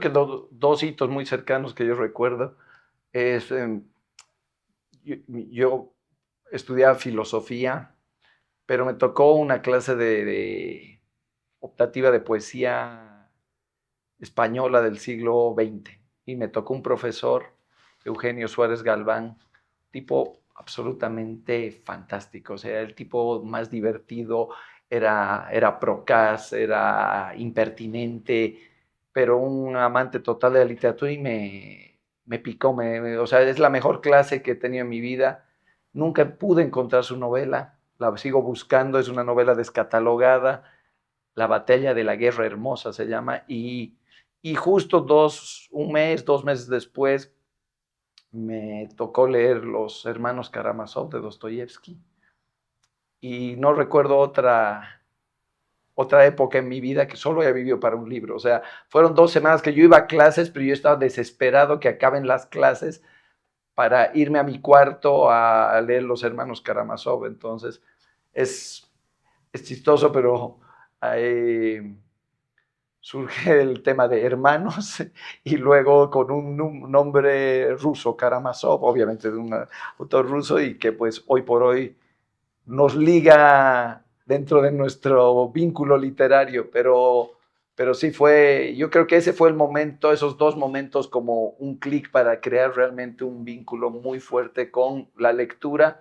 creo que dos hitos muy cercanos que yo recuerdo es, yo estudiaba filosofía, pero me tocó una clase de optativa de poesía española del siglo XX y me tocó un profesor, Eugenio Suárez Galván, tipo absolutamente fantástico, o sea, el tipo más divertido, era procaz, era impertinente, pero un amante total de la literatura y me picó, o sea, es la mejor clase que he tenido en mi vida. Nunca pude encontrar su novela, la sigo buscando, es una novela descatalogada, La batalla de la guerra hermosa se llama, y justo un mes, 2 meses después, me tocó leer Los hermanos Karamazov de Dostoyevsky y no recuerdo otra época en mi vida que solo haya vivido para un libro. O sea, fueron 2 semanas que yo iba a clases, pero yo estaba desesperado que acaben las clases para irme a mi cuarto a leer Los hermanos Karamazov. Entonces, es, es chistoso, pero surge el tema de hermanos y luego con un nombre ruso, Karamazov, obviamente de un autor ruso y que pues hoy por hoy nos liga dentro de nuestro vínculo literario, pero sí fue, yo creo que ese fue el momento, esos 2 momentos como un clic para crear realmente un vínculo muy fuerte con la lectura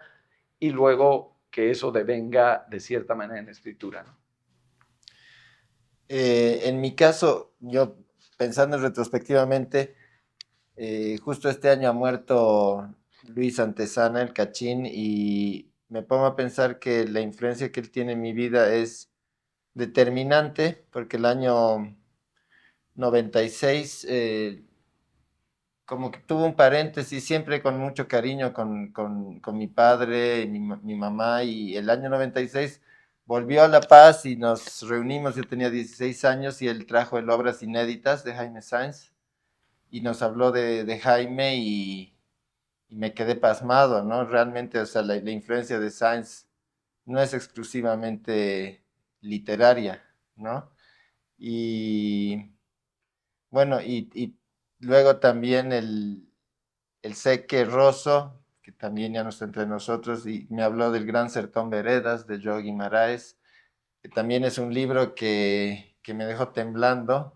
y luego que eso devenga de cierta manera en escritura, ¿no? En mi caso, yo pensando retrospectivamente, justo este año ha muerto Luis Antesana, el Cachín, y me pongo a pensar que la influencia que él tiene en mi vida es determinante, porque el año 96 como que tuvo un paréntesis siempre con mucho cariño con mi padre y mi mamá, y el año 96 volvió a La Paz y nos reunimos, yo tenía 16 años y él trajo el Obras Inéditas de Jaime Sáenz y nos habló de Jaime y me quedé pasmado, ¿no? Realmente, o sea, la influencia de Sáenz no es exclusivamente literaria, ¿no? Y bueno, y luego también el Seque Rosso, que también ya no está entre nosotros, y me habló del Gran Sertón Veredas de Joe Guimaraes, que también es un libro que me dejó temblando.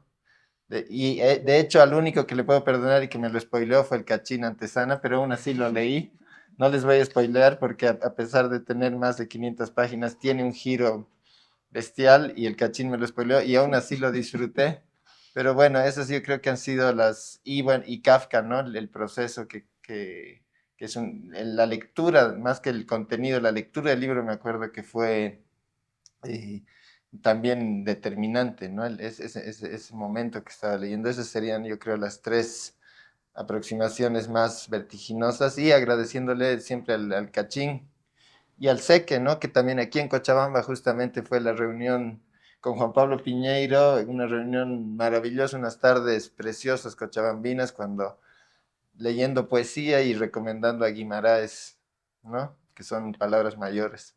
De hecho, al único que le puedo perdonar y que me lo spoileó fue el Cachín Antesana, pero aún así lo leí. No les voy a spoilear porque a pesar de tener más de 500 páginas, tiene un giro bestial y el Cachín me lo spoileó y aún así lo disfruté. Pero bueno, esas yo creo que han sido bueno, y Kafka, ¿no? El proceso que es la lectura, más que el contenido, la lectura del libro me acuerdo que fue eh, también determinante, ¿no? Ese momento que estaba leyendo, esas serían yo creo las tres aproximaciones más vertiginosas y agradeciéndole siempre al Cachín y al Seque, ¿no? Que también aquí en Cochabamba justamente fue la reunión con Juan Pablo Piñeiro, una reunión maravillosa, unas tardes preciosas cochabambinas, cuando leyendo poesía y recomendando a Guimaraes, ¿no? Que son palabras mayores.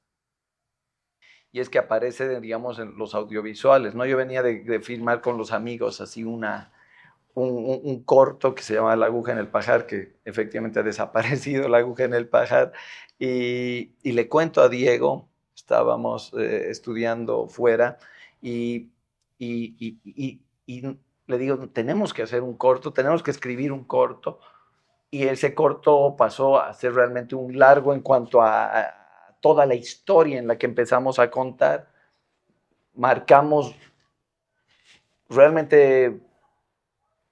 Y es que aparece, digamos, en los audiovisuales, ¿no? Yo venía de filmar con los amigos así un corto que se llama La aguja en el pajar, que efectivamente ha desaparecido la aguja en el pajar, y le cuento a Diego, estábamos estudiando fuera, y, y le digo, tenemos que hacer un corto, tenemos que escribir un corto, y ese corto pasó a ser realmente un largo en cuanto a toda la historia en la que empezamos a contar. Marcamos realmente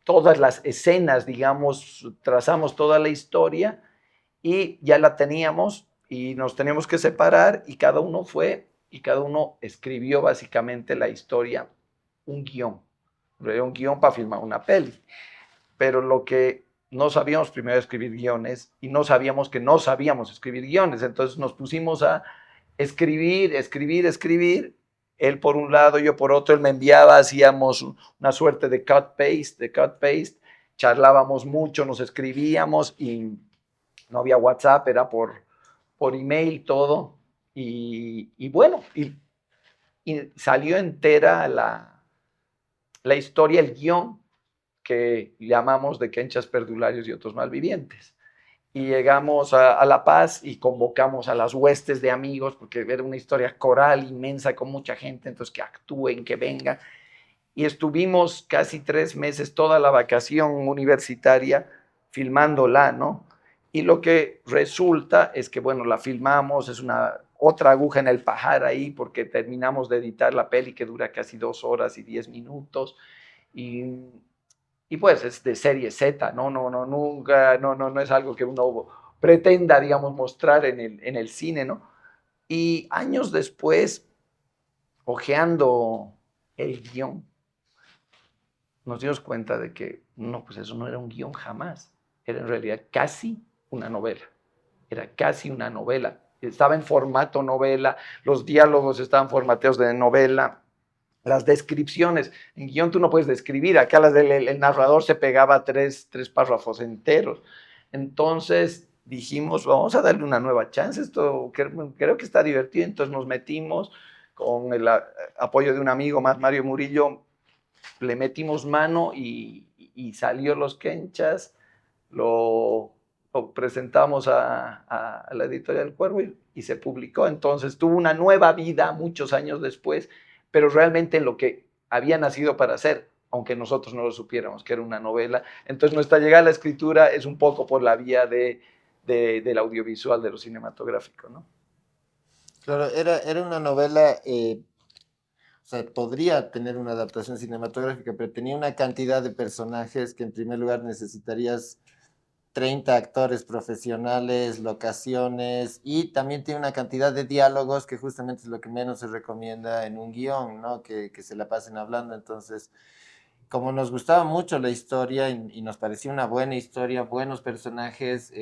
todas las escenas, digamos, trazamos toda la historia y ya la teníamos y nos teníamos que separar y cada uno escribió básicamente la historia, un guión, un guión para filmar una peli. Pero lo que no sabíamos primero escribir guiones y no sabíamos que no sabíamos escribir guiones. Entonces nos pusimos a escribir. Él por un lado, yo por otro, él me enviaba, hacíamos una suerte de cut-paste, charlábamos mucho, nos escribíamos y no había WhatsApp, era por email todo. Y bueno, y salió entera la historia, el guión, que llamamos de Quenchas Perdularios y otros malvivientes. Y llegamos a La Paz y convocamos a las huestes de amigos, porque era una historia coral inmensa con mucha gente, entonces que actúen, que vengan. Y estuvimos casi 3 meses, toda la vacación universitaria, filmándola, ¿no? Y lo que resulta es que, bueno, la filmamos, es una otra aguja en el pajar ahí, porque terminamos de editar la peli que dura casi 2 horas y 10 minutos. Y, y pues es de serie Z, no, no, no, nunca, no, no, no es algo que uno pretenda, digamos, mostrar en el cine, ¿no? Y años después, hojeando el guión, nos dimos cuenta de que no, pues eso no era un guión jamás, era en realidad casi una novela, era casi una novela, estaba en formato novela, los diálogos estaban formateados de novela, las descripciones, en guión tú no puedes describir, acá el narrador se pegaba tres párrafos enteros, entonces dijimos, vamos a darle una nueva chance, esto creo que está divertido, entonces nos metimos con el apoyo de un amigo más, Mario Murillo, le metimos mano y salió Los Quenchas, lo presentamos a la editorial Cuervo y se publicó. Entonces tuvo una nueva vida muchos años después, pero realmente en lo que había nacido para hacer, aunque nosotros no lo supiéramos que era una novela. Entonces nuestra llegada a la escritura es un poco por la vía del audiovisual, de lo cinematográfico, ¿no? Claro, era una novela, o sea, podría tener una adaptación cinematográfica, pero tenía una cantidad de personajes que en primer lugar necesitarías 30 actores profesionales, locaciones, y también tiene una cantidad de diálogos que justamente es lo que menos se recomienda en un guión, ¿no? Que se la pasen hablando. Entonces, como nos gustaba mucho la historia y nos parecía una buena historia, buenos personajes,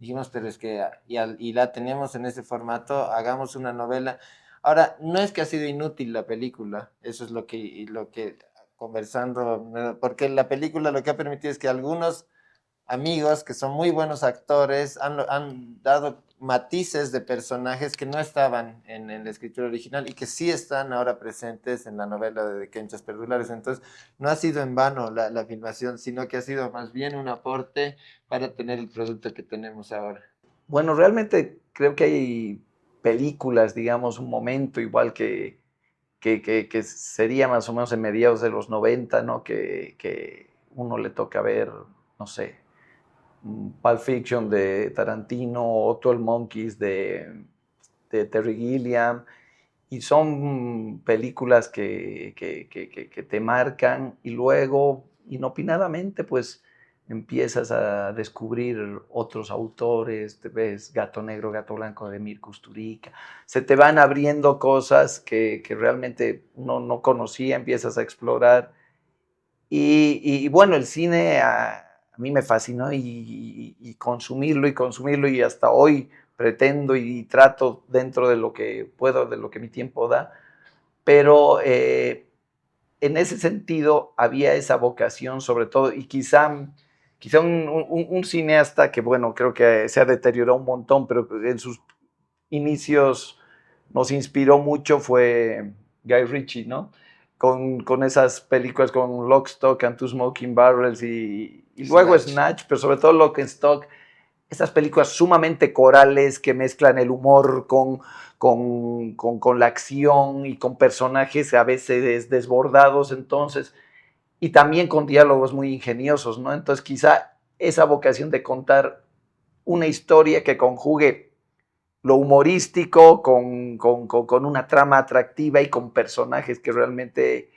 dijimos, pero es que y la tenemos en ese formato, hagamos una novela. Ahora, no es que ha sido inútil la película, eso es lo que conversando, porque la película lo que ha permitido es que algunos amigos que son muy buenos actores han dado matices de personajes que no estaban en la escritura original y que sí están ahora presentes en la novela de Quenchas Perdulares. Entonces, no ha sido en vano la filmación, sino que ha sido más bien un aporte para tener el producto que tenemos ahora. Bueno, realmente creo que hay películas, digamos, un momento igual que sería más o menos en mediados de los 90, ¿no? Que uno le toca ver, no sé, Pulp Fiction de Tarantino o 12 Monkeys de Terry Gilliam, y son películas que te marcan y luego, inopinadamente, pues empiezas a descubrir otros autores, te ves Gato Negro, Gato Blanco de Mir Kusturica, se te van abriendo cosas que realmente no conocía, empiezas a explorar. Y bueno, el cine a mí me fascinó y consumirlo y consumirlo y hasta hoy pretendo y trato dentro de lo que puedo, de lo que mi tiempo da, pero en ese sentido había esa vocación sobre todo y quizá un cineasta que bueno, creo que se ha deteriorado un montón, pero en sus inicios nos inspiró mucho fue Guy Ritchie, ¿no? Con esas películas con Lock, Stock and Two Smoking Barrels y luego Snatch. Snatch, pero sobre todo Lock and Stock, estas películas sumamente corales que mezclan el humor con la acción y con personajes a veces desbordados, entonces, y también con diálogos muy ingeniosos, ¿no? Entonces quizá esa vocación de contar una historia que conjugue lo humorístico con una trama atractiva y con personajes que realmente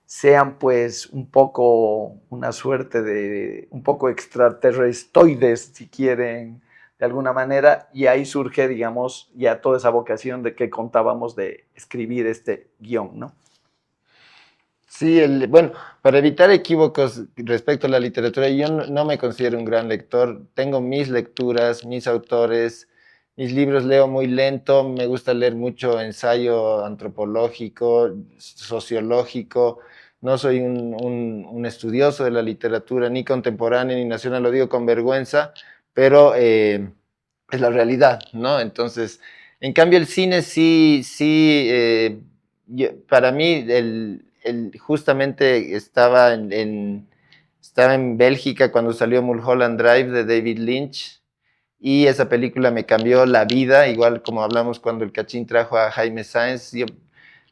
sean pues un poco una suerte de, un poco extraterrestroides, si quieren, de alguna manera, y ahí surge, digamos, ya toda esa vocación de que contábamos de escribir este guión, ¿no? Sí, bueno, para evitar equívocos respecto a la literatura, yo no me considero un gran lector. Tengo mis lecturas, mis autores, mis libros leo muy lento. Me gusta leer mucho ensayo antropológico, sociológico. No soy un estudioso de la literatura, ni contemporánea ni nacional, lo digo con vergüenza, pero es la realidad, ¿no? Entonces, en cambio, el cine sí, sí, para mí, justamente estaba Estaba en Bélgica cuando salió Mulholland Drive de David Lynch y esa película me cambió la vida, igual como hablamos cuando el Cachín trajo a Jaime Sáenz. Yo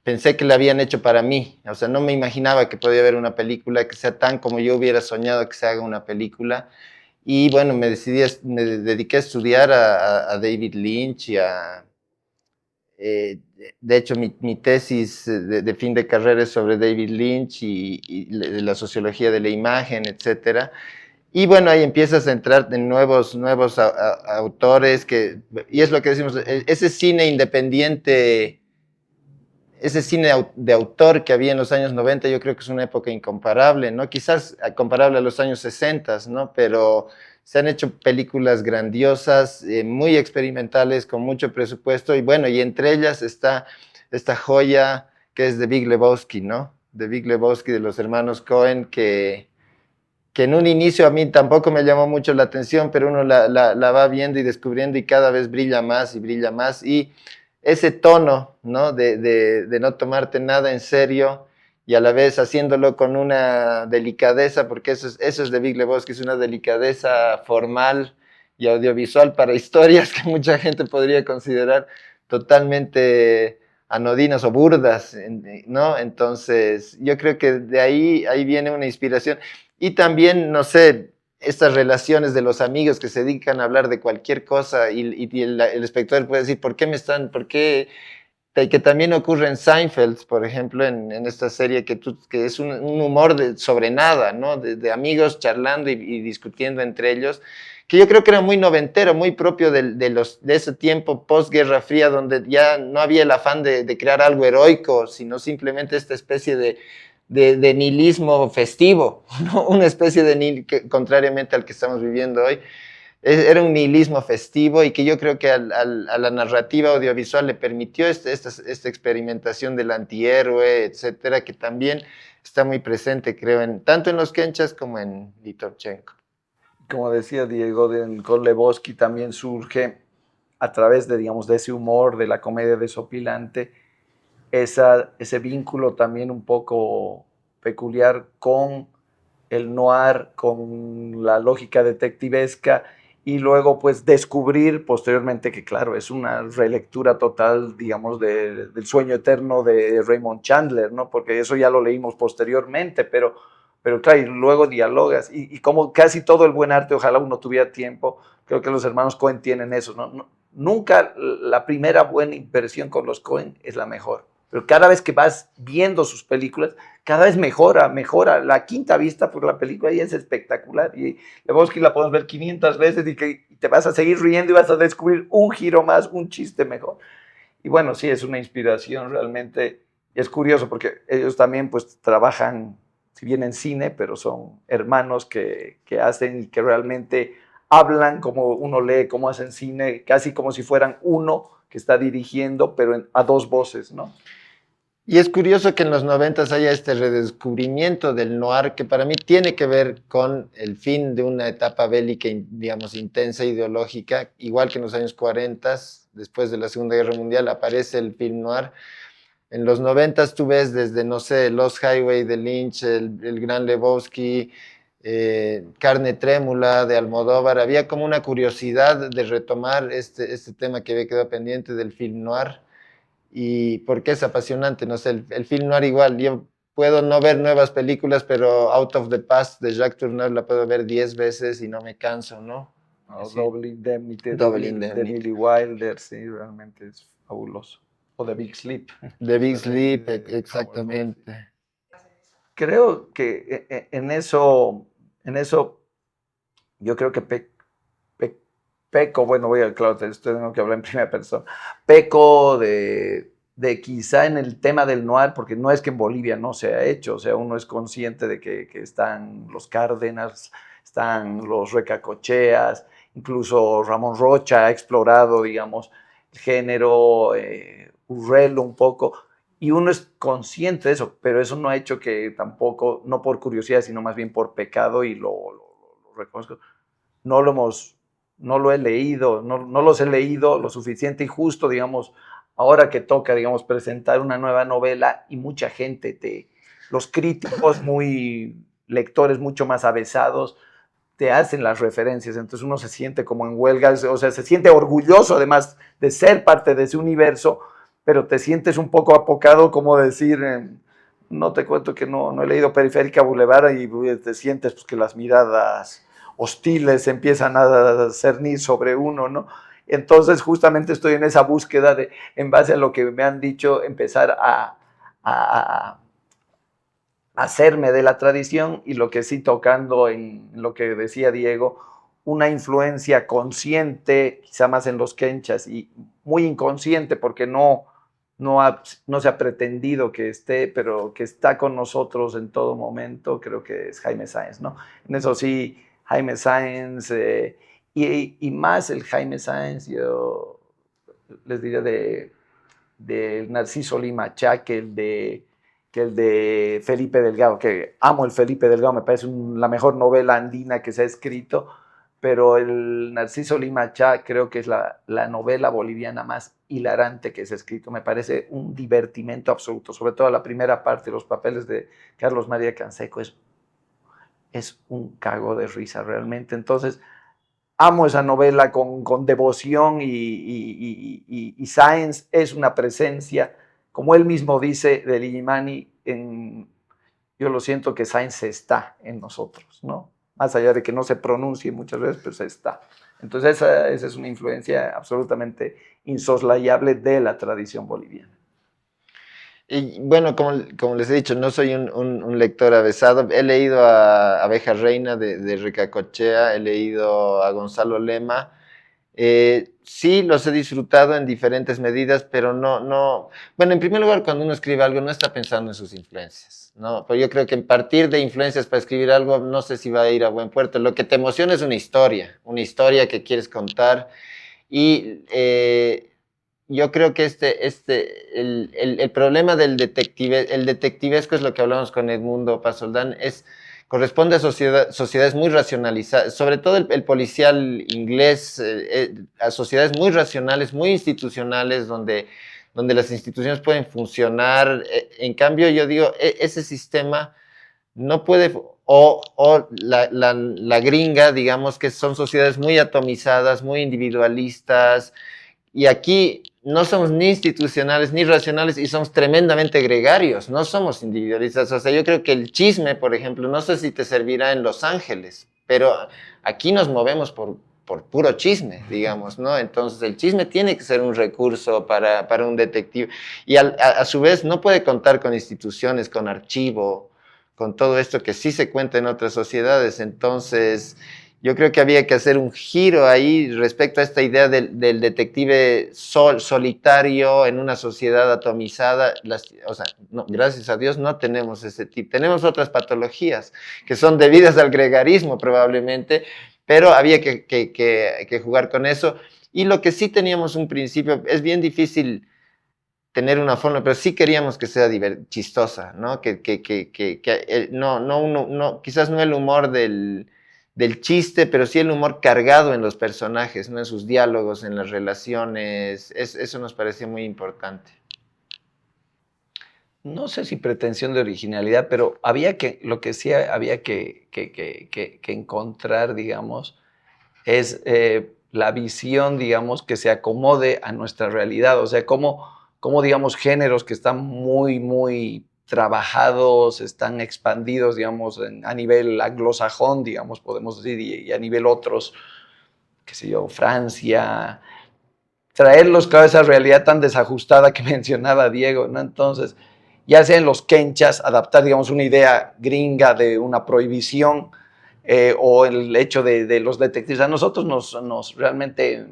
pensé que la habían hecho para mí, o sea, no me imaginaba que podía haber una película que sea tan como yo hubiera soñado que se haga una película. Y bueno, me dediqué a estudiar a David Lynch y a... de hecho, mi tesis de fin de carrera es sobre David Lynch y la sociología de la imagen, etcétera. Y bueno, ahí empiezas a entrar en nuevos autores y es lo que decimos, ese cine independiente, ese cine de autor que había en los años 90, yo creo que es una época incomparable, ¿no? Quizás comparable a los años 60, ¿no? Pero se han hecho películas grandiosas, muy experimentales, con mucho presupuesto, y bueno, y entre ellas está esta joya que es The Big Lebowski, ¿no? The Big Lebowski de los hermanos Cohen, que en un inicio a mí tampoco me llamó mucho la atención, pero uno la va viendo y descubriendo y cada vez brilla más y brilla más. Y ese tono, ¿no? De no tomarte nada en serio y a la vez haciéndolo con una delicadeza, porque eso es de Big Lebowski, es una delicadeza formal y audiovisual para historias que mucha gente podría considerar totalmente anodinas o burdas, ¿no? Entonces, yo creo que de ahí viene una inspiración. Y también, no sé, estas relaciones de los amigos que se dedican a hablar de cualquier cosa y el espectador puede decir, ¿por qué me están, por qué? Que también ocurre en Seinfeld, por ejemplo, en esta serie que es un humor sobre nada, ¿no? De amigos charlando y discutiendo entre ellos, que yo creo que era muy noventero, muy propio de ese tiempo post-Guerra Fría, donde ya no había el afán de crear algo heroico, sino simplemente esta especie de nihilismo festivo, ¿no? Una especie de nihilismo, contrariamente al que estamos viviendo hoy. Era un nihilismo festivo y que yo creo que a la narrativa audiovisual le permitió esta experimentación del antihéroe, etcétera, que también está muy presente, creo, tanto en los Kenchas como en Litovchenko. Como decía Diego, con Lebowski también surge a través de, digamos, de ese humor, de la comedia desopilante, ese vínculo también un poco peculiar con el noir, con la lógica detectivesca y luego pues descubrir posteriormente que claro, es una relectura total, digamos, del sueño eterno de Raymond Chandler, ¿no? Porque eso ya lo leímos posteriormente, pero claro, y luego dialogas y como casi todo el buen arte, ojalá uno tuviera tiempo, creo que los hermanos Cohen tienen eso, ¿no? Nunca la primera buena impresión con los Cohen es la mejor, pero cada vez que vas viendo sus películas, cada vez mejora, mejora. La quinta vista por la película ya es espectacular. Y Lebowski la podemos ver 500 veces y te vas a seguir riendo y vas a descubrir un giro más, un chiste mejor. Y bueno, sí, es una inspiración realmente. Y es curioso porque ellos también pues trabajan, si bien en cine, pero son hermanos que hacen y que realmente hablan como uno lee, como hacen cine, casi como si fueran uno que está dirigiendo, pero a dos voces, ¿no? Y es curioso que en los 90 haya este redescubrimiento del noir que para mí tiene que ver con el fin de una etapa bélica, digamos, intensa, ideológica, igual que en los años 40, después de la Segunda Guerra Mundial, aparece el film noir. En los 90 tú ves desde, no sé, Lost Highway de Lynch, el Gran Lebowski, Carne Trémula de Almodóvar, había como una curiosidad de retomar este tema que había quedado pendiente del film noir y porque es apasionante, no sé, el film noir igual, yo puedo no ver nuevas películas, pero Out of the Past de Jacques Tourneur la puedo ver 10 veces y no me canso, ¿no? No, Sí. Double Indemnity Double de Indemnity. Billy Wilder, sí, realmente es fabuloso. O The Big Sleep. The Big Sleep, Fabuloso. exactamente. Creo que en eso, yo creo que peco, bueno, claro, tengo que hablar en primera persona, peco de quizá en el tema del noir, porque no es que en Bolivia no se ha hecho, o sea, uno es consciente de que están los Cárdenas, están los Recacocheas, incluso Ramón Rocha ha explorado, digamos, el género, Urrelo un poco, y uno es consciente de eso, pero eso no ha hecho que tampoco, no por curiosidad, sino más bien por pecado, y lo reconozco, no lo hemos, no lo he leído, no los he leído lo suficiente y justo, digamos, ahora que toca, digamos, presentar una nueva novela y mucha gente los críticos muy lectores mucho más avesados te hacen las referencias, entonces uno se siente como en huelga, o sea, se siente orgulloso además de ser parte de ese universo, pero te sientes un poco apocado, como decir, no te cuento que no he leído Periférica Boulevard y te sientes pues, que las miradas hostiles empiezan a cernir sobre uno, ¿no? Entonces justamente estoy en esa búsqueda de, en base a lo que me han dicho, empezar a hacerme de la tradición y lo que sí tocando en lo que decía Diego, una influencia consciente, quizá más en los quenchas y muy inconsciente porque no se ha pretendido que esté, pero que está con nosotros en todo momento, creo que es Jaime Sáenz, ¿no? En eso sí, Jaime Sáenz y más el Jaime Sáenz, yo les diría de Narciso Limacha que el de Felipe Delgado, que amo el Felipe Delgado, me parece la mejor novela andina que se ha escrito, pero el Narciso Limacha creo que es la novela boliviana más hilarante que se ha escrito, me parece un divertimento absoluto, sobre todo la primera parte, los papeles de Carlos María Canseco, es un cago de risa realmente, entonces amo esa novela con devoción y Sáenz es una presencia, como él mismo dice de Illimani, yo lo siento que Sáenz está en nosotros, ¿no? Más allá de que no se pronuncie muchas veces, pues está. Entonces esa es una influencia absolutamente insoslayable de la tradición boliviana. Y bueno, como les he dicho, no soy un lector avesado. He leído a Abeja Reina de Ricacochea, he leído a Gonzalo Lema. Sí, los he disfrutado en diferentes medidas, pero no. Bueno, en primer lugar, cuando uno escribe algo, no está pensando en sus influencias, ¿no? Pero yo creo que en partir de influencias para escribir algo, no sé si va a ir a buen puerto. Lo que te emociona es una historia que quieres contar. Y yo creo que el problema del el detectivesco es lo que hablamos con Edmundo Pasoldán, corresponde a sociedades muy racionalizadas, sobre todo el policial inglés, a sociedades muy racionales, muy institucionales, donde las instituciones pueden funcionar. En cambio, yo digo, ese sistema no puede, o la gringa, digamos que son sociedades muy atomizadas, muy individualistas, y aquí no somos ni institucionales ni racionales y somos tremendamente gregarios, no somos individualistas. O sea, yo creo que el chisme, por ejemplo, no sé si te servirá en Los Ángeles, pero aquí nos movemos por puro chisme, digamos, ¿no? Entonces el chisme tiene que ser un recurso para un detective y a su vez no puede contar con instituciones, con archivo, con todo esto que sí se cuenta en otras sociedades. Entonces yo creo que había que hacer un giro ahí respecto a esta idea del detective solitario en una sociedad atomizada. O sea, no, gracias a Dios no tenemos ese tipo. Tenemos otras patologías que son debidas al gregarismo probablemente, pero había que jugar con eso. Y lo que sí teníamos un principio, es bien difícil tener una forma, pero sí queríamos que sea chistosa, ¿no? No, quizás no el humor del chiste, pero sí el humor cargado en los personajes, ¿no? En sus diálogos, en las relaciones. Eso nos parecía muy importante. No sé si pretensión de originalidad, pero lo que sí había que encontrar, digamos, es la visión, digamos, que se acomode a nuestra realidad. O sea, cómo digamos, géneros que están muy trabajados, están expandidos, digamos, a nivel anglosajón, digamos, podemos decir, y a nivel otros, qué sé yo, Francia, traerlos a esa realidad tan desajustada que mencionaba Diego, ¿no? Entonces, ya sea en los quenchas, adaptar, digamos, una idea gringa de una prohibición o el hecho de los detectives. A nosotros realmente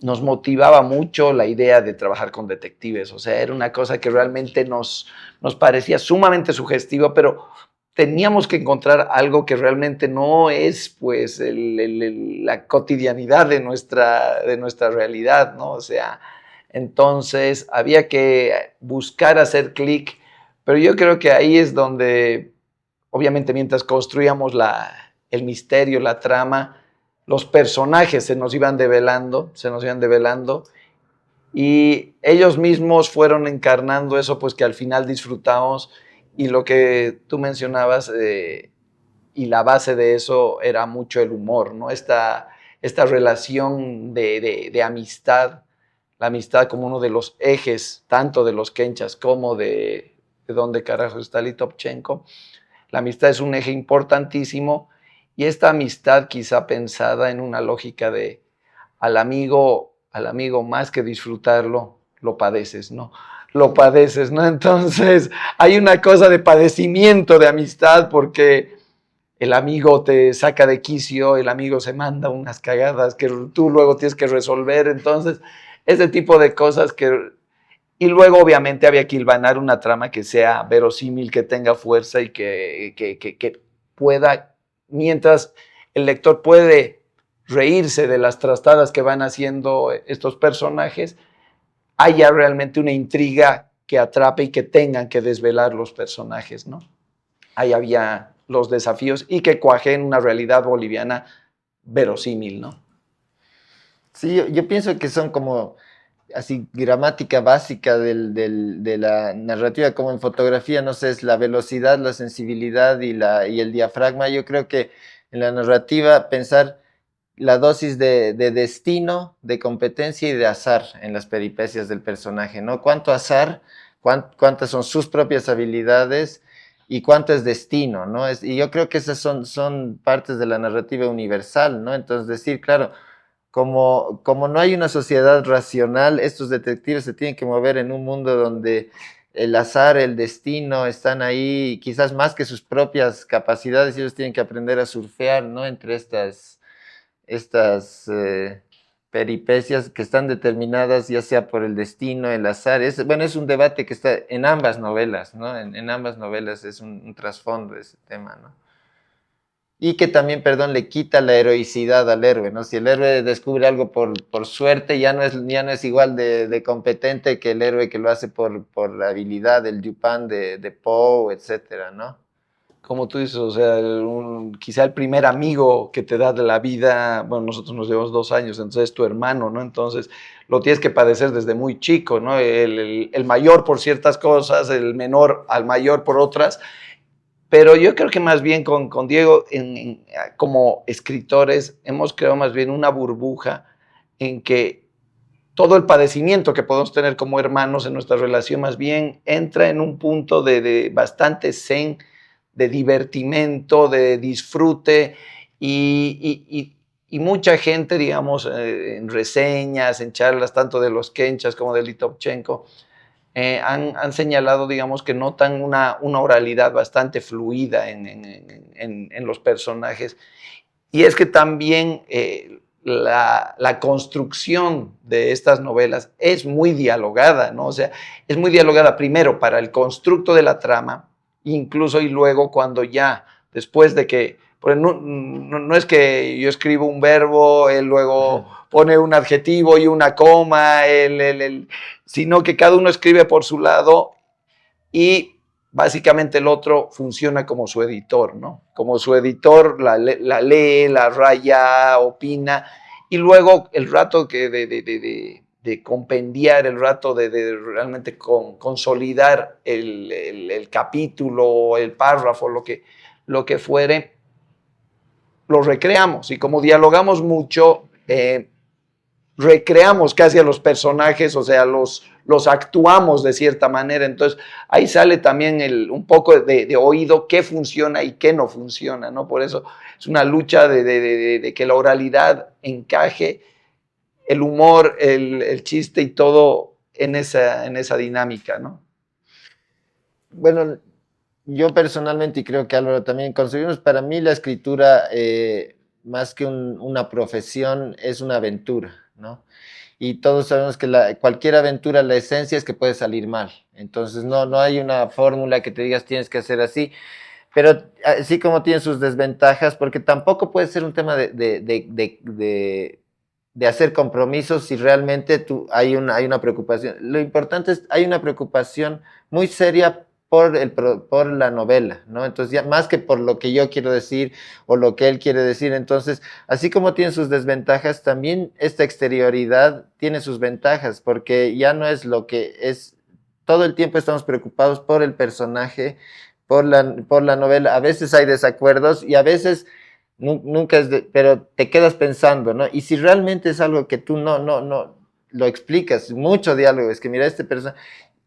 nos motivaba mucho la idea de trabajar con detectives, o sea, era una cosa que realmente nos parecía sumamente sugestiva, pero teníamos que encontrar algo que realmente no es, pues, la cotidianidad de nuestra realidad, ¿no? O sea, entonces había que buscar hacer clic, pero yo creo que ahí es donde, obviamente, mientras construíamos el misterio, la trama, los personajes se nos iban develando, y ellos mismos fueron encarnando eso, pues que al final disfrutamos, Y lo que tú mencionabas, y la base de eso era mucho el humor, ¿no? Esta relación de amistad, la amistad como uno de los ejes, tanto de los kenchas como de dónde carajo está Litovchenko. La amistad es un eje importantísimo y esta amistad quizá pensada en una lógica de al amigo más que disfrutarlo, lo padeces, ¿no? Lo padeces, ¿no? Entonces hay una cosa de padecimiento de amistad porque el amigo te saca de quicio, el amigo se manda unas cagadas que tú luego tienes que resolver, entonces ese tipo de cosas que... Y luego obviamente había que hilvanar una trama que sea verosímil, que tenga fuerza y que pueda, mientras el lector puede reírse de las trastadas que van haciendo estos personajes, haya realmente una intriga que atrape y que tengan que desvelar los personajes, ¿no? Ahí había los desafíos y que cuajen una realidad boliviana verosímil, ¿no? Sí, yo pienso que son como así gramática básica de la narrativa, como en fotografía, no sé, es la velocidad, la sensibilidad y el diafragma. Yo creo que en la narrativa pensar la dosis de destino, de competencia y de azar en las peripecias del personaje, ¿no? ¿Cuánto azar? ¿Cuántas son sus propias habilidades? ¿Y cuánto es destino, ¿no? Y yo creo que esas son partes de la narrativa universal, ¿no? Entonces decir, claro, como no hay una sociedad racional, estos detectives se tienen que mover en un mundo donde el azar, el destino están ahí, quizás más que sus propias capacidades, y ellos tienen que aprender a surfear, ¿no? Entre estas peripecias que están determinadas ya sea por el destino, el azar. Bueno, es un debate que está en ambas novelas, ¿no? En ambas novelas es un trasfondo de ese tema, ¿no? Y que también, perdón, le quita la heroicidad al héroe, ¿no? Si el héroe descubre algo por suerte, ya no es igual de competente que el héroe que lo hace por la habilidad, el Dupin de Poe, etcétera, ¿no? Como tú dices, o sea, quizá el primer amigo que te da de la vida, bueno, nosotros nos llevamos 2 años, entonces es tu hermano, ¿no? Entonces lo tienes que padecer desde muy chico, ¿no? El mayor por ciertas cosas, el menor al mayor por otras, pero yo creo que más bien con Diego, como escritores, hemos creado más bien una burbuja en que todo el padecimiento que podemos tener como hermanos en nuestra relación más bien entra en un punto de bastante zen, de divertimento, de disfrute y mucha gente, digamos, en reseñas, en charlas, tanto de los Kenchas como de Litovchenko, han señalado, digamos, que notan una oralidad bastante fluida en los personajes. Y es que también la construcción de estas novelas es muy dialogada, ¿no? O sea, es muy dialogada primero para el constructo de la trama, incluso y luego cuando ya, después de que, pues no es que yo escribo un verbo, él luego pone un adjetivo y una coma, sino que cada uno escribe por su lado y básicamente el otro funciona como su editor, ¿no? Como su editor la lee, la raya, opina, y luego el rato de compendiar, el rato de realmente consolidar el capítulo, el párrafo, lo que fuere, lo recreamos. Y como dialogamos mucho, recreamos casi a los personajes, o sea, los actuamos de cierta manera. Entonces, ahí sale también un poco de oído, qué funciona y qué no funciona, ¿no? Por eso es una lucha de que la oralidad encaje, el humor, el chiste y todo en esa dinámica, ¿no? Bueno, yo personalmente, y creo que Álvaro también conseguimos, para mí la escritura, más que una profesión, es una aventura, ¿no? Y todos sabemos que cualquier aventura, la esencia es que puede salir mal. Entonces, no hay una fórmula que te digas tienes que hacer así, pero así como tiene sus desventajas, porque tampoco puede ser un tema de hacer compromisos si realmente hay una preocupación. Lo importante es, hay una preocupación muy seria por la novela, ¿no? Entonces, ya más que por lo que yo quiero decir o lo que él quiere decir, entonces, así como tiene sus desventajas, también esta exterioridad tiene sus ventajas, porque ya no es lo que es, todo el tiempo estamos preocupados por el personaje, por la novela. A veces hay desacuerdos y a veces nunca pero te quedas pensando, ¿no? Y si realmente es algo que tú no lo explicas, mucho diálogo, es que mira, este personaje,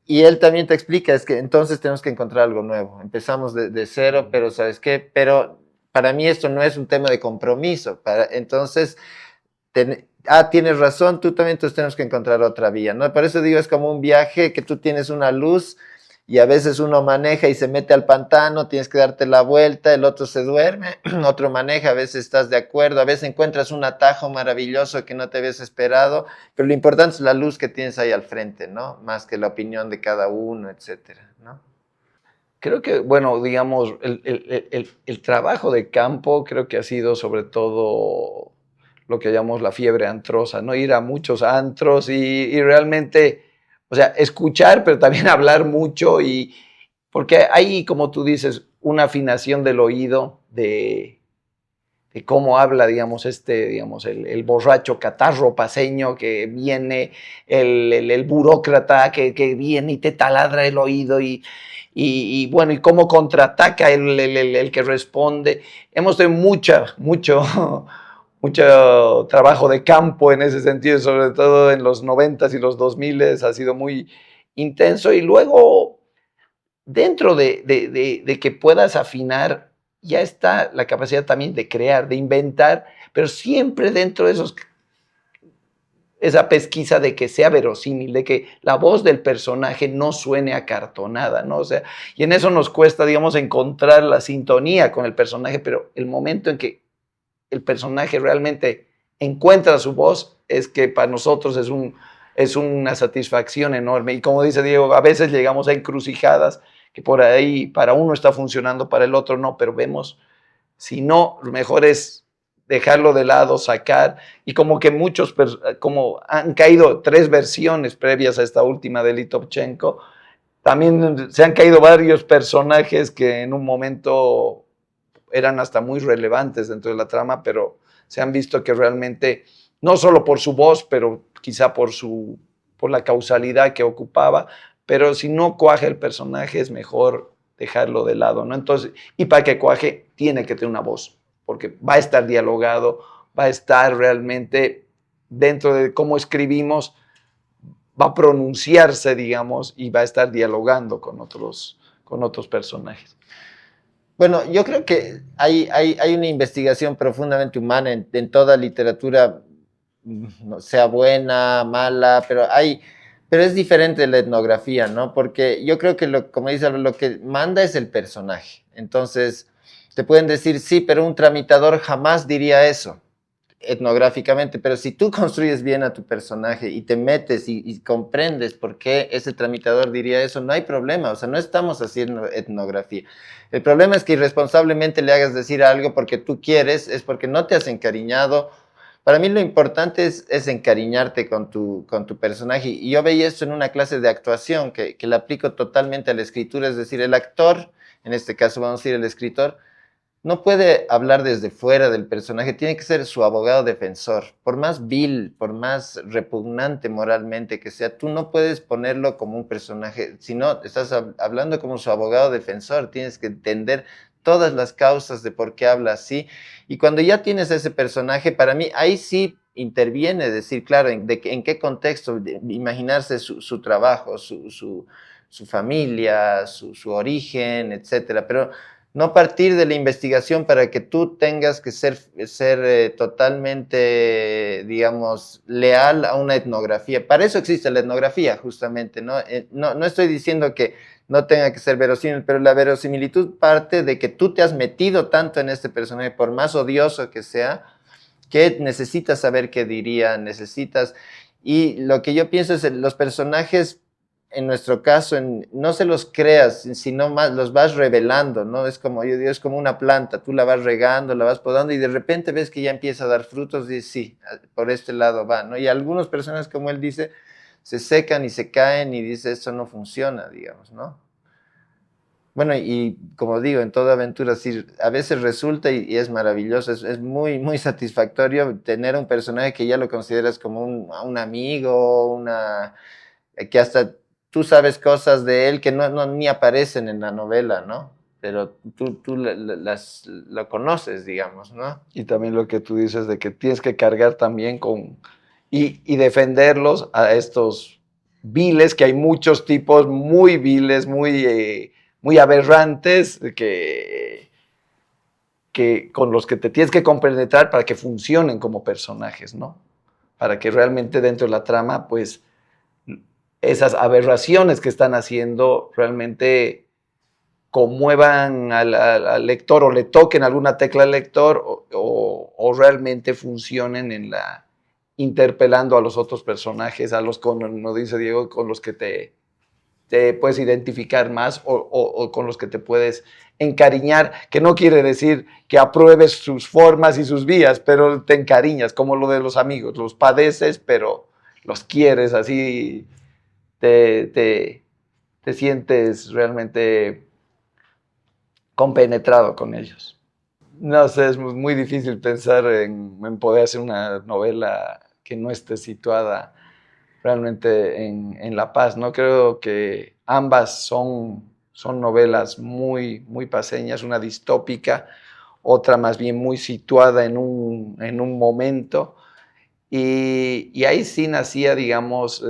y él también te explica, es que entonces tenemos que encontrar algo nuevo. Empezamos de cero, pero ¿sabes qué? Pero para mí esto no es un tema de compromiso. Entonces, tienes razón, tú también, entonces tenemos que encontrar otra vía, ¿no? Por eso digo, es como un viaje que tú tienes una luz y a veces uno maneja y se mete al pantano, tienes que darte la vuelta, el otro se duerme, otro maneja, a veces estás de acuerdo, a veces encuentras un atajo maravilloso que no te habías esperado, pero lo importante es la luz que tienes ahí al frente, ¿no? Más que la opinión de cada uno, etcétera, ¿no? Creo que, bueno, digamos, el trabajo de campo creo que ha sido sobre todo lo que llamamos la fiebre antrosa, ¿no? Ir a muchos antros y realmente, o sea, escuchar, pero también hablar mucho y porque hay, como tú dices, una afinación del oído de cómo habla, digamos, digamos, el borracho catarro paseño que viene, el burócrata que viene y te taladra el oído y bueno, y cómo contraataca el que responde. Hemos tenido mucho trabajo de campo en ese sentido, sobre todo en los 90s y los 2000s, ha sido muy intenso y luego dentro de que puedas afinar, ya está la capacidad también de crear, de inventar, pero siempre dentro de esa pesquisa de que sea verosímil, de que la voz del personaje no suene acartonada, ¿no? O sea, y en eso nos cuesta, digamos, encontrar la sintonía con el personaje, pero el momento en que el personaje realmente encuentra su voz es que para nosotros es una satisfacción enorme. Y como dice Diego, a veces llegamos a encrucijadas que por ahí para uno está funcionando, para el otro no, pero vemos, si no, lo mejor es dejarlo de lado, sacar, y como que muchos, como han caído 3 versiones previas a esta última de Litovchenko, también se han caído varios personajes que en un momento eran hasta muy relevantes dentro de la trama, pero se han visto que realmente, no solo por su voz, pero quizá por la causalidad que ocupaba, pero si no cuaja el personaje es mejor dejarlo de lado, ¿no? Entonces, y para que cuaje, tiene que tener una voz, porque va a estar dialogado, va a estar realmente dentro de cómo escribimos, va a pronunciarse, digamos, y va a estar dialogando con otros personajes. Bueno, yo creo que hay una investigación profundamente humana en toda literatura, no sea buena, mala, pero es diferente de la etnografía, ¿no? Porque yo creo que, como dice, lo que manda es el personaje. Entonces, te pueden decir, sí, pero un tramitador jamás diría eso etnográficamente, pero si tú construyes bien a tu personaje y te metes y comprendes por qué ese tramitador diría eso, no hay problema, o sea, no estamos haciendo etnografía. El problema es que irresponsablemente le hagas decir algo porque tú quieres, es porque no te has encariñado. Para mí lo importante es encariñarte con tu personaje. Y yo veía esto en una clase de actuación que la aplico totalmente a la escritura, es decir, el actor, en este caso vamos a decir el escritor, no puede hablar desde fuera del personaje, tiene que ser su abogado defensor. Por más vil, por más repugnante moralmente que sea, tú no puedes ponerlo como un personaje, sino estás hablando como su abogado defensor, tienes que entender todas las causas de por qué habla así. Y cuando ya tienes ese personaje, para mí ahí sí interviene decir, claro, en qué contexto, imaginarse su trabajo, su familia, su origen, etcétera. Pero no partir de la investigación para que tú tengas que ser totalmente, digamos, leal a una etnografía. Para eso existe la etnografía, justamente, ¿no? No estoy diciendo que no tenga que ser verosímil, pero la verosimilitud parte de que tú te has metido tanto en este personaje, por más odioso que sea, que necesitas saber qué diría, necesitas... Y lo que yo pienso es que los personajes en nuestro caso, no se los creas, sino más los vas revelando, ¿no? Es como, yo digo, es como una planta, tú la vas regando, la vas podando y de repente ves que ya empieza a dar frutos y sí, por este lado va, ¿no? Y algunas personas, como él dice, se secan y se caen y dice, eso no funciona, digamos, ¿no? Bueno, y como digo, en toda aventura, sí, a veces resulta y es maravilloso, es muy satisfactorio tener un personaje que ya lo consideras como un amigo, que hasta tú sabes cosas de él que ni aparecen en la novela, ¿no? pero tú lo conoces, digamos, ¿no? Y también lo que tú dices de que tienes que cargar también con y defenderlos a estos viles, que hay muchos tipos muy viles, muy aberrantes, que con los que te tienes que compenetrar para que funcionen como personajes, ¿no? Para que realmente dentro de la trama, pues, esas aberraciones que están haciendo realmente conmuevan al lector o le toquen alguna tecla al lector o realmente funcionen en la interpelando a los otros personajes, a los, como nos dice Diego, con los que te puedes identificar más o con los que te puedes encariñar, que no quiere decir que apruebes sus formas y sus vías, pero te encariñas, como lo de los amigos, los padeces, pero los quieres, así te, te, te sientes realmente compenetrado con ellos. No sé, es muy difícil pensar en poder hacer una novela que no esté situada realmente en La Paz, ¿no? Creo que ambas son novelas muy paseñas, una distópica, otra más bien muy situada en un momento. Y ahí sí nacía, digamos,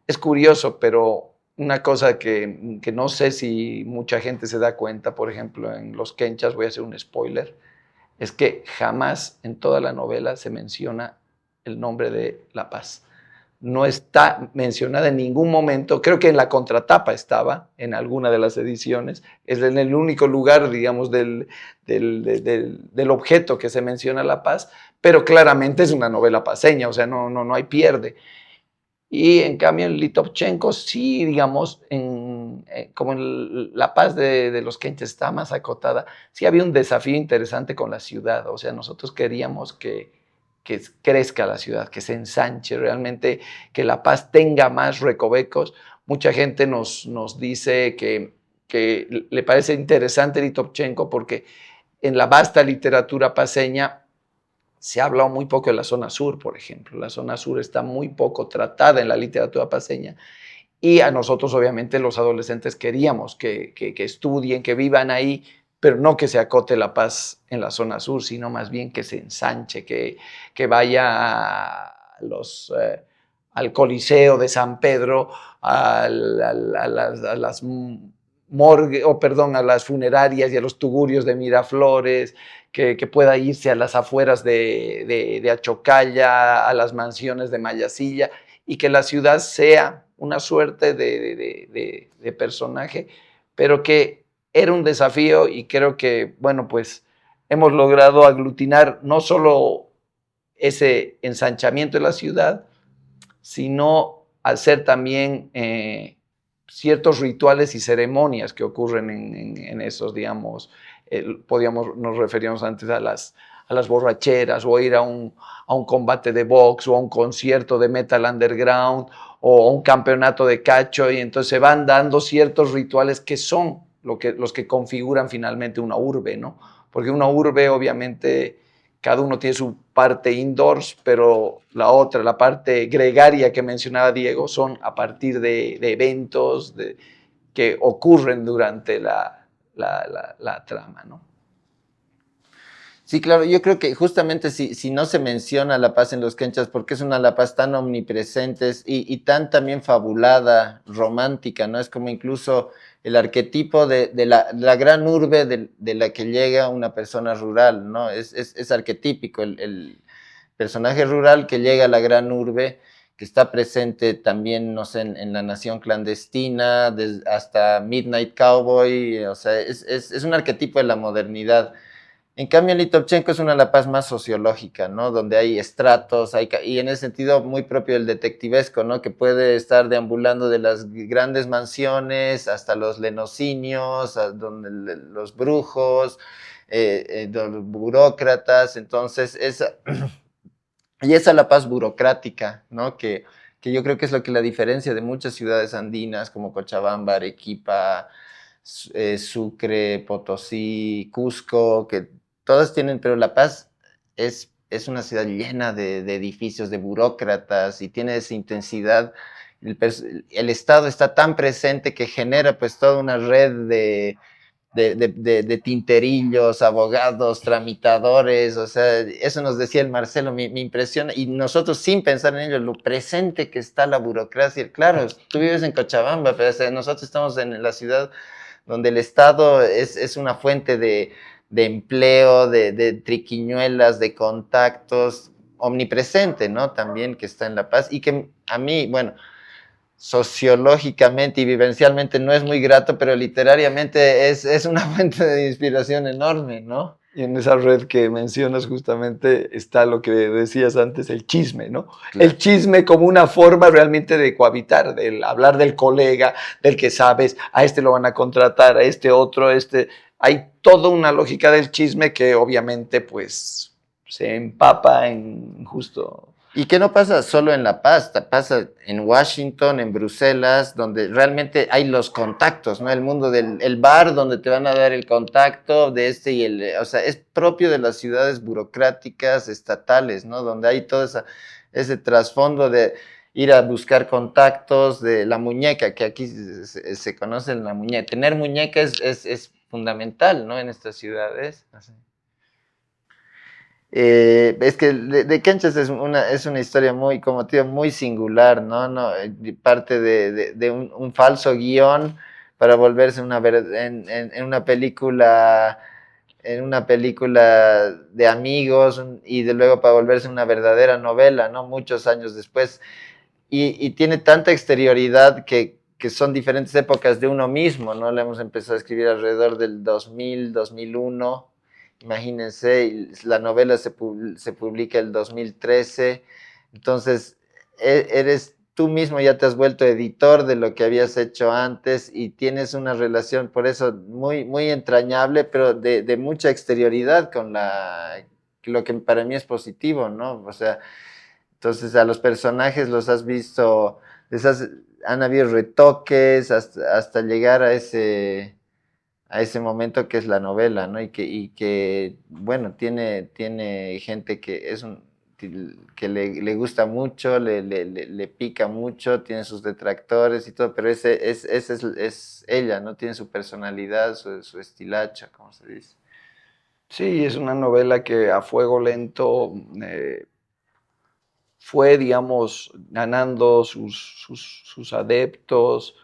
es curioso, pero una cosa que no sé si mucha gente se da cuenta, por ejemplo, en Los Quenchas, voy a hacer un spoiler, es que jamás en toda la novela se menciona el nombre de La Paz. No está mencionada en ningún momento, creo que en la contratapa estaba, en alguna de las ediciones, es en el único lugar, digamos, del objeto que se menciona La Paz, pero claramente es una novela paseña, o sea, no hay pierde. Y en cambio en Litovchenko sí, digamos, como en La Paz de los Quenches está más acotada, sí había un desafío interesante con la ciudad, o sea, nosotros queríamos que crezca la ciudad, que se ensanche realmente, que La Paz tenga más recovecos. Mucha gente nos dice que le parece interesante Litovchenko porque en la vasta literatura paseña se ha hablado muy poco de la zona sur, por ejemplo. La zona sur está muy poco tratada en la literatura paseña y a nosotros, obviamente, los adolescentes queríamos que estudien, que vivan ahí, pero no que se acote la paz en la zona sur, sino más bien que se ensanche, que vaya al Coliseo de San Pedro, a las morgue, perdón, a las funerarias y a los tugurios de Miraflores, que pueda irse a las afueras de Achocalla, a las mansiones de Mayasilla, y que la ciudad sea una suerte de personaje, pero que era un desafío y creo que, bueno, pues hemos logrado aglutinar no solo ese ensanchamiento de la ciudad, sino hacer también ciertos rituales y ceremonias que ocurren en esos, digamos, nos referíamos antes a las borracheras o ir a un combate de box o a un concierto de metal underground o a un campeonato de cacho y entonces se van dando ciertos rituales que son los que configuran finalmente una urbe, ¿no? Porque una urbe obviamente cada uno tiene su parte indoors, pero la parte gregaria que mencionaba Diego, son a partir de eventos que ocurren durante la trama, ¿no? Sí, claro, yo creo que justamente si no se menciona la paz en los Quenchas, porque es una La Paz tan omnipresente y tan también fabulada, romántica, ¿no? Es como incluso el arquetipo de la gran urbe de la que llega una persona rural, ¿no? Es arquetípico el personaje rural que llega a la gran urbe, que está presente también, no sé, en La Nación Clandestina, hasta Midnight Cowboy, o sea, es un arquetipo de la modernidad. En cambio, Litovchenko es una La Paz más sociológica, ¿no? Donde hay estratos, y en ese sentido muy propio del detectivesco, ¿no? Que puede estar deambulando de las grandes mansiones hasta los lenocinios, donde los brujos, los burócratas, entonces y esa La Paz burocrática, ¿no? Que yo creo que es lo que la diferencia de muchas ciudades andinas como Cochabamba, Arequipa, Sucre, Potosí, Cusco, que todas tienen, pero La Paz es una ciudad llena de edificios, de burócratas y tiene esa intensidad. El Estado está tan presente que genera pues toda una red de tinterillos, abogados, tramitadores, o sea, eso nos decía el Marcelo, me impresiona, y nosotros sin pensar en ello, lo presente que está la burocracia. Claro, tú vives en Cochabamba, pero nosotros estamos en la ciudad donde el Estado es una fuente de empleo, de triquiñuelas, de contactos, omnipresente, ¿no? También que está en La Paz y que a mí, bueno, sociológicamente y vivencialmente no es muy grato, pero literariamente es una fuente de inspiración enorme, ¿no? Y en esa red que mencionas justamente está lo que decías antes, el chisme, ¿no? Claro. El chisme como una forma realmente de cohabitar, del hablar del colega, del que sabes, a este lo van a contratar, a este otro, este... Hay toda una lógica del chisme que obviamente pues se empapa en justo... Y que no pasa solo en La Paz, pasa en Washington, en Bruselas, donde realmente hay los contactos, ¿no? El mundo del el bar donde te van a dar el contacto de este y el, o sea, es propio de las ciudades burocráticas estatales, ¿no? Donde hay todo ese trasfondo de ir a buscar contactos, de la muñeca, que aquí se conoce la muñeca. Tener muñeca es fundamental, ¿no? En estas ciudades. Así. Es que de Kenches es una historia muy, como tío, muy singular, ¿no? No, parte de un falso guión para volverse en una película de amigos y de luego para volverse una verdadera novela, ¿no? Muchos años después. Y tiene tanta exterioridad que son diferentes épocas de uno mismo, ¿no? Le hemos empezado a escribir alrededor del 2000, 2001. Imagínense, la novela se publica el 2013, entonces eres tú mismo, ya te has vuelto editor de lo que habías hecho antes y tienes una relación, por eso, muy, muy entrañable, pero de mucha exterioridad con lo que para mí es positivo, ¿no? O sea, entonces a los personajes los has visto, han habido retoques hasta llegar a ese momento que es la novela, ¿no? Y que bueno, tiene gente que que le gusta mucho, le pica mucho, tiene sus detractores y todo, pero ese es ella, ¿no? Tiene su personalidad, su estilacho, como se dice. Sí, es una novela que a fuego lento fue, digamos, ganando sus adeptos,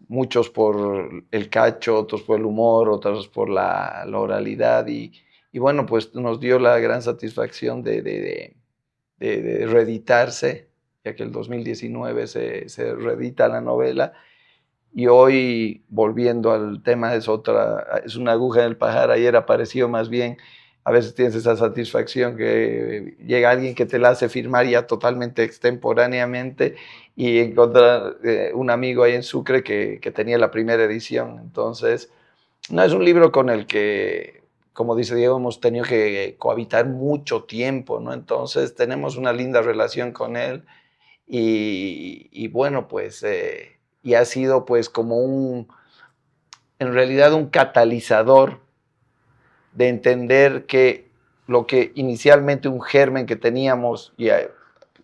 muchos por el cacho, otros por el humor, otros por la oralidad y bueno, pues nos dio la gran satisfacción de reeditarse, ya que el 2019 se reedita la novela y hoy, volviendo al tema, es una aguja en el pajar. Ayer apareció más bien, a veces tienes esa satisfacción que llega alguien que te la hace firmar ya totalmente extemporáneamente y encontrar un amigo ahí en Sucre que tenía la primera edición. Entonces, no es un libro con el que, como dice Diego, hemos tenido que cohabitar mucho tiempo, ¿no? Entonces, tenemos una linda relación con él y bueno, pues... y ha sido pues como en realidad un catalizador de entender que lo que inicialmente un germen que teníamos y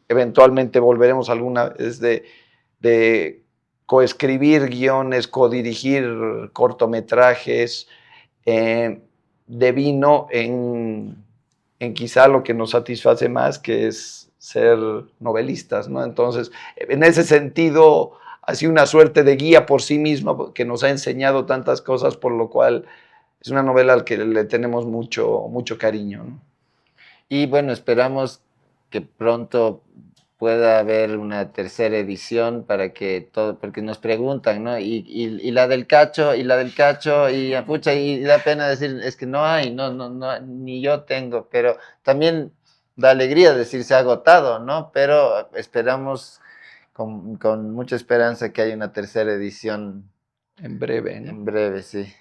eventualmente volveremos alguna vez de coescribir guiones, codirigir cortometrajes, devino en quizá lo que nos satisface más, que es ser novelistas, ¿no? Entonces, en ese sentido, ha sido una suerte de guía por sí misma, que nos ha enseñado tantas cosas, por lo cual es una novela al que le tenemos mucho, mucho cariño, ¿no? Y bueno, esperamos que pronto pueda haber una tercera edición para que todo, porque nos preguntan, ¿no? Y la del cacho, y la del cacho, y pucha, y da pena decir, es que no hay, no, ni yo tengo, pero también da alegría decir se ha agotado, ¿no? Pero esperamos con mucha esperanza que haya una tercera edición En breve, ¿no? en breve, sí.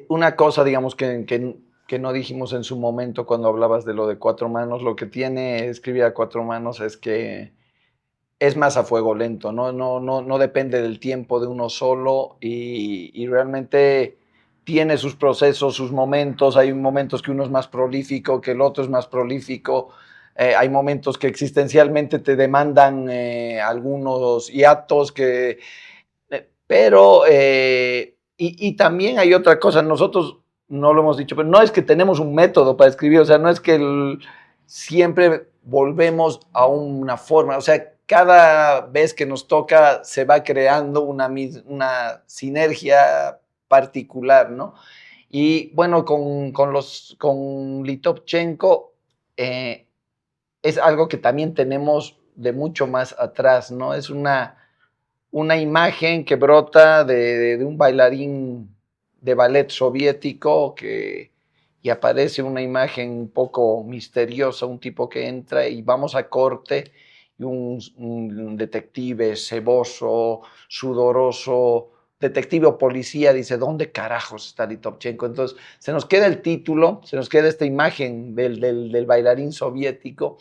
Una cosa, digamos, que no dijimos en su momento cuando hablabas de lo de Cuatro Manos, lo que tiene escribir a Cuatro Manos es que es más a fuego lento, no depende del tiempo de uno solo y realmente tiene sus procesos, sus momentos. Hay momentos que uno es más prolífico, que el otro es más prolífico. Hay momentos que existencialmente te demandan algunos hiatos pero Y también hay otra cosa, nosotros no lo hemos dicho, pero no es que tenemos un método para escribir, o sea, no es que siempre volvemos a una forma, o sea, cada vez que nos toca se va creando una sinergia particular, ¿no? Y bueno, con Litovchenko es algo que también tenemos de mucho más atrás, ¿no? Es una imagen que brota de un bailarín de ballet soviético y aparece una imagen un poco misteriosa, un tipo que entra y vamos a corte y un detective ceboso, sudoroso, detective o policía dice, ¿dónde carajos está Litovchenko? Entonces se nos queda el título, se nos queda esta imagen del bailarín soviético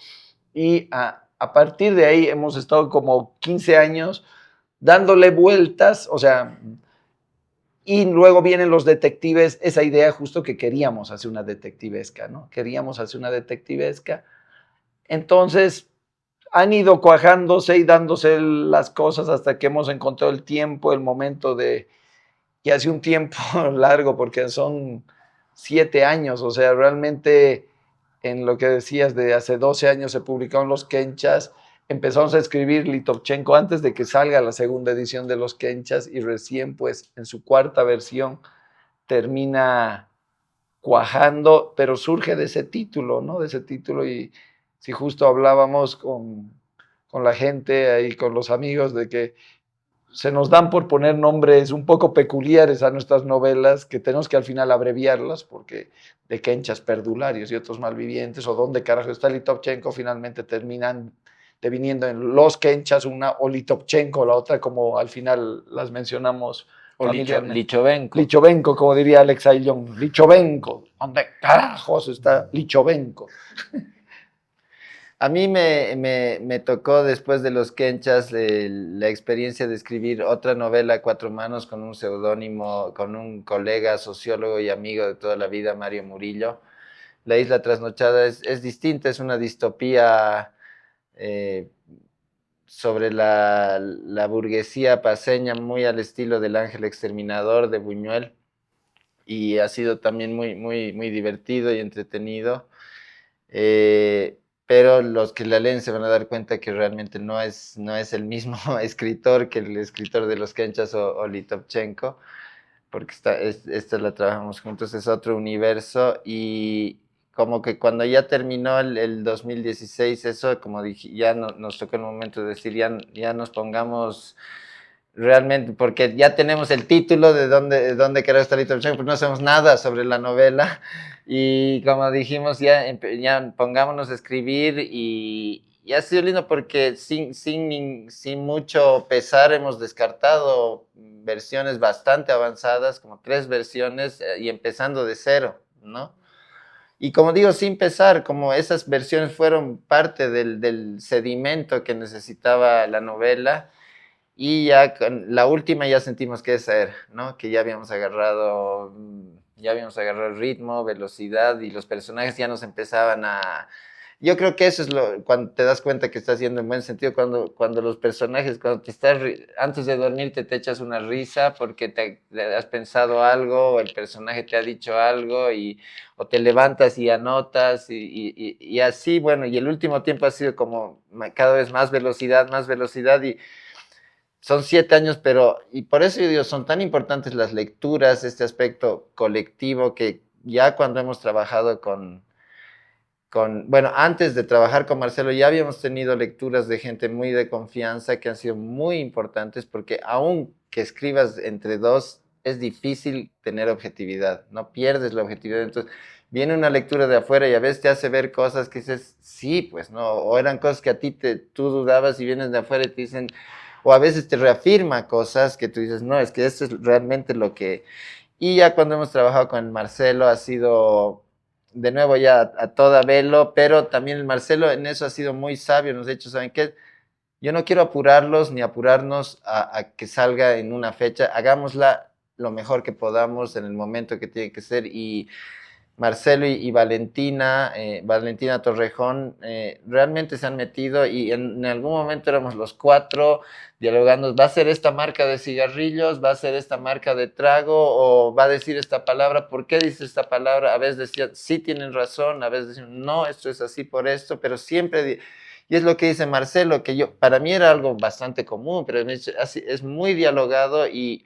y a partir de ahí hemos estado como 15 años dándole vueltas, o sea, y luego vienen los detectives, esa idea justo que queríamos hacer una detectivesca, ¿no? Queríamos hacer una detectivesca. Entonces, han ido cuajándose y dándose las cosas hasta que hemos encontrado el tiempo, el momento y hace un tiempo largo, porque son 7 años, o sea, realmente en lo que decías de hace 12 años se publicaron los Kenchas, empezamos a escribir Litovchenko antes de que salga la segunda edición de los Kenchas y recién pues en su cuarta versión termina cuajando, pero surge de ese título, ¿no? De ese título y si justo hablábamos con la gente ahí, con los amigos de que se nos dan por poner nombres un poco peculiares a nuestras novelas, que tenemos que al final abreviarlas, porque de Kenchas Perdularios y otros malvivientes, o dónde carajo está Litovchenko, finalmente terminan deviniendo en Los Kenchas, una, o Litovchenko, la otra, como al final las mencionamos O familiarmente. Lichovenko. Lichovenko, como diría Alex Ayllón, Lichovenko, ¿dónde carajos está Lichovenko? A mí me tocó después de los Kenchas la experiencia de escribir otra novela a cuatro manos con un seudónimo, con un colega, sociólogo y amigo de toda la vida, Mario Murillo. La Isla Trasnochada es distinta, es una distopía eh, sobre la burguesía paseña, muy al estilo del Ángel Exterminador de Buñuel, y ha sido también muy divertido y entretenido. Pero los que la leen se van a dar cuenta que realmente no es el mismo escritor que el escritor de los Kenchas o Litovchenko, porque esta la trabajamos juntos, es otro universo y como que cuando ya terminó el 2016, eso, como dije, ya nos tocó el momento de decir, ya nos pongamos realmente, porque ya tenemos el título de dónde querrá estar Litovchenko, pero no sabemos nada sobre la novela. Y como dijimos, ya pongámonos a escribir y ha sido lindo porque sin mucho pesar hemos descartado versiones bastante avanzadas, como 3 versiones, y empezando de cero, ¿no? Y como digo, sin pesar, como esas versiones fueron parte del sedimento que necesitaba la novela y ya con la última ya sentimos que esa era, ¿no? Que ya habíamos agarrado ritmo, velocidad y los personajes ya nos empezaban a... Yo creo que eso es cuando te das cuenta que estás yendo en buen sentido, cuando los personajes, cuando antes de dormirte te echas una risa porque te has pensado algo, o el personaje te ha dicho algo, o te levantas y anotas, y así, bueno, y el último tiempo ha sido como cada vez más velocidad, y son 7 años, y por eso yo digo, son tan importantes las lecturas, este aspecto colectivo, que ya cuando hemos trabajado bueno, antes de trabajar con Marcelo ya habíamos tenido lecturas de gente muy de confianza que han sido muy importantes, porque aun que escribas entre dos, es difícil tener objetividad, no pierdes la objetividad. Entonces viene una lectura de afuera y a veces te hace ver cosas que dices, sí, pues no, o eran cosas que a ti tú dudabas y vienes de afuera y te dicen, o a veces te reafirma cosas que tú dices, no, es que esto es realmente lo que... Y ya cuando hemos trabajado con Marcelo ha sido, de nuevo, ya a toda velo, pero también el Marcelo en eso ha sido muy sabio, nos ha dicho, ¿saben qué? Yo no quiero apurarlos ni apurarnos a que salga en una fecha, hagámosla lo mejor que podamos en el momento que tiene que ser, Marcelo y Valentina, Valentina Torrejón, realmente se han metido y en algún momento éramos los cuatro dialogando, ¿va a ser esta marca de cigarrillos? ¿Va a ser esta marca de trago? ¿O va a decir esta palabra? ¿Por qué dice esta palabra? A veces decían, sí tienen razón, a veces decían, no, esto es así por esto, pero siempre... Y es lo que dice Marcelo, que yo, para mí era algo bastante común, pero es muy dialogado y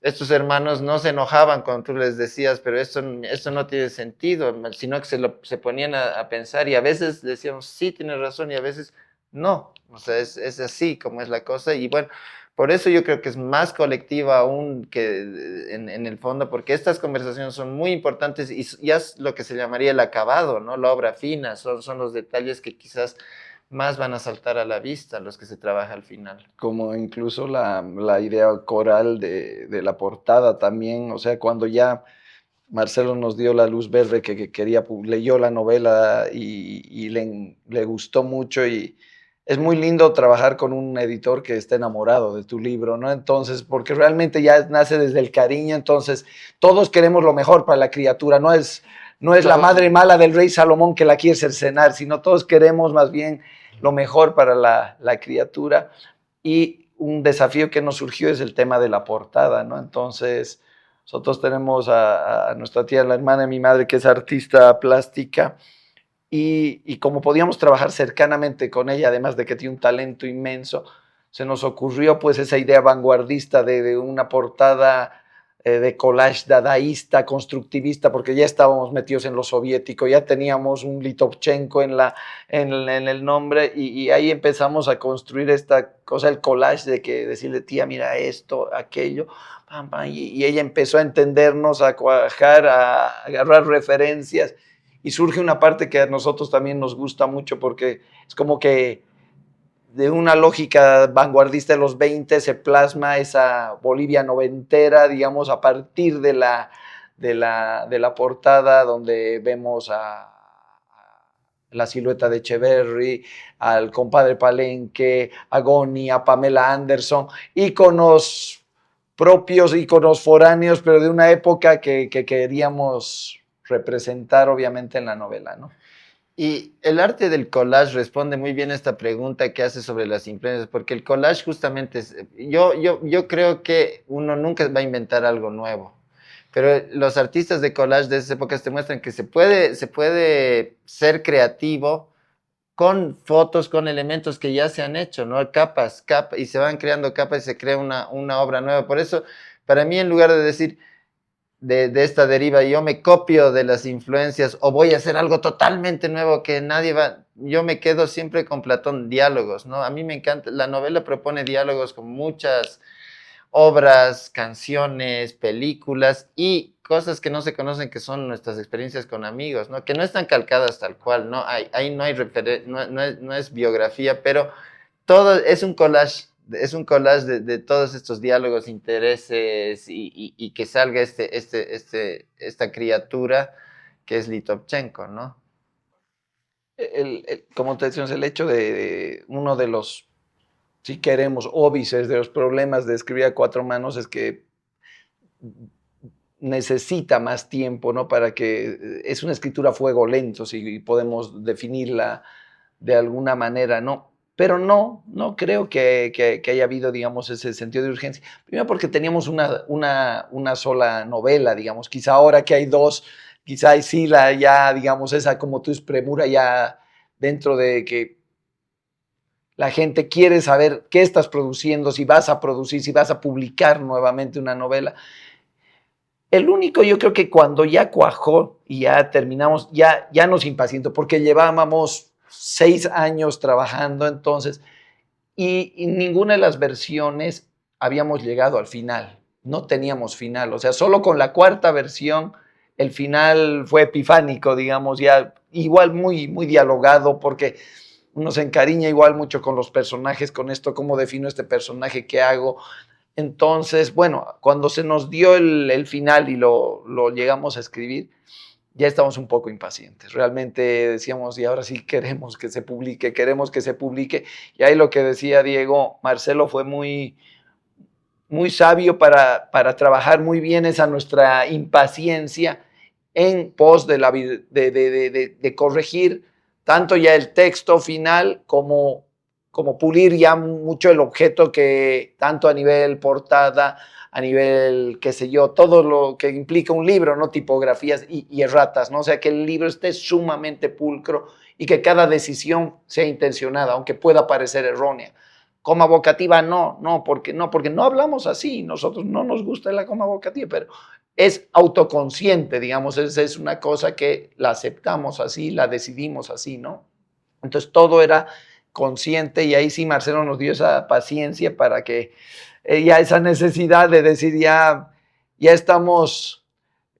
estos hermanos no se enojaban cuando tú les decías, pero esto no tiene sentido, sino que se ponían a pensar y a veces decíamos, sí, tienes razón, y a veces no. O sea, es así como es la cosa. Y bueno, por eso yo creo que es más colectiva aún que en el fondo, porque estas conversaciones son muy importantes y ya es lo que se llamaría el acabado, ¿no? La obra fina, son los detalles que quizás más van a saltar a la vista, los que se trabaja al final. Como incluso la idea coral de la portada también, o sea, cuando ya Marcelo nos dio la luz verde que quería, leyó la novela y le gustó mucho y es muy lindo trabajar con un editor que esté enamorado de tu libro, ¿no? Entonces, porque realmente ya nace desde el cariño, entonces todos queremos lo mejor para la criatura, no es la madre mala del rey Salomón que la quiere cercenar, sino todos queremos más bien lo mejor para la criatura. Y un desafío que nos surgió es el tema de la portada, ¿no? Entonces, nosotros tenemos a nuestra tía, la hermana de mi madre, que es artista plástica, y como podíamos trabajar cercanamente con ella, además de que tiene un talento inmenso, se nos ocurrió pues esa idea vanguardista de una portada de collage dadaísta, constructivista, porque ya estábamos metidos en lo soviético, ya teníamos un Litovchenko en el nombre, y ahí empezamos a construir esta cosa, el collage de que decirle, tía, mira esto, aquello, pam, pam, y ella empezó a entendernos, a cuajar, a agarrar referencias, y surge una parte que a nosotros también nos gusta mucho porque es como que de una lógica vanguardista de los 20 se plasma esa Bolivia noventera, digamos, a partir de la portada donde vemos a la silueta de Echeverry, al compadre Palenque, a Goni, a Pamela Anderson, íconos propios, íconos foráneos, pero de una época que queríamos representar obviamente en la novela, ¿no? Y el arte del collage responde muy bien a esta pregunta que hace sobre las influencias, porque el collage justamente es, yo creo que uno nunca va a inventar algo nuevo, pero los artistas de collage de esas épocas te muestran que se puede ser creativo con fotos, con elementos que ya se han hecho, ¿no? Capas, y se van creando capas y se crea una obra nueva. Por eso, para mí, en lugar de decir, de esta deriva, yo me copio de las influencias o voy a hacer algo totalmente nuevo que nadie va, yo me quedo siempre con Platón, diálogos, ¿no? A mí me encanta, la novela propone diálogos con muchas obras, canciones, películas y cosas que no se conocen que son nuestras experiencias con amigos, ¿no? Que no están calcadas tal cual, ¿no? Ahí no hay no es biografía, pero todo es un collage de todos estos diálogos, intereses y que salga esta criatura que es Litovchenko, ¿no? Como te decíamos, el hecho de uno de los, si queremos, óbices de los problemas de escribir a cuatro manos es que necesita más tiempo, ¿no? Para que es una escritura a fuego lento, si podemos definirla de alguna manera, ¿no? Pero no creo que haya habido, digamos, ese sentido de urgencia. Primero porque teníamos una sola novela, digamos. Quizá ahora que hay dos, quizá ahí sí ya, digamos, esa como tú es premura ya dentro de que la gente quiere saber qué estás produciendo, si vas a producir, si vas a publicar nuevamente una novela. El único, yo creo que cuando ya cuajó y ya terminamos, ya nos impacientó, porque llevábamos 6 años trabajando entonces, y ninguna de las versiones habíamos llegado al final, no teníamos final, o sea, solo con la cuarta versión el final fue epifánico, digamos, ya igual muy dialogado, porque uno se encariña igual mucho con los personajes, con esto, cómo defino este personaje, qué hago. Entonces, bueno, cuando se nos dio el final y lo llegamos a escribir, ya estábamos un poco impacientes. Realmente decíamos, y ahora sí queremos que se publique, queremos que se publique. Y ahí lo que decía Diego, Marcelo fue muy sabio para trabajar muy bien esa nuestra impaciencia en pos de corregir tanto ya el texto final como pulir ya mucho el objeto, que tanto a nivel portada, a nivel, qué sé yo, todo lo que implica un libro, ¿no? Tipografías y erratas, ¿no? O sea, que el libro esté sumamente pulcro y que cada decisión sea intencionada, aunque pueda parecer errónea. Coma vocativa, porque no hablamos así, nosotros no nos gusta la coma vocativa, pero es autoconsciente, digamos, es una cosa que la aceptamos así, la decidimos así, ¿no? Entonces todo era consciente, y ahí sí Marcelo nos dio esa paciencia para que ya esa necesidad de decir ya estamos,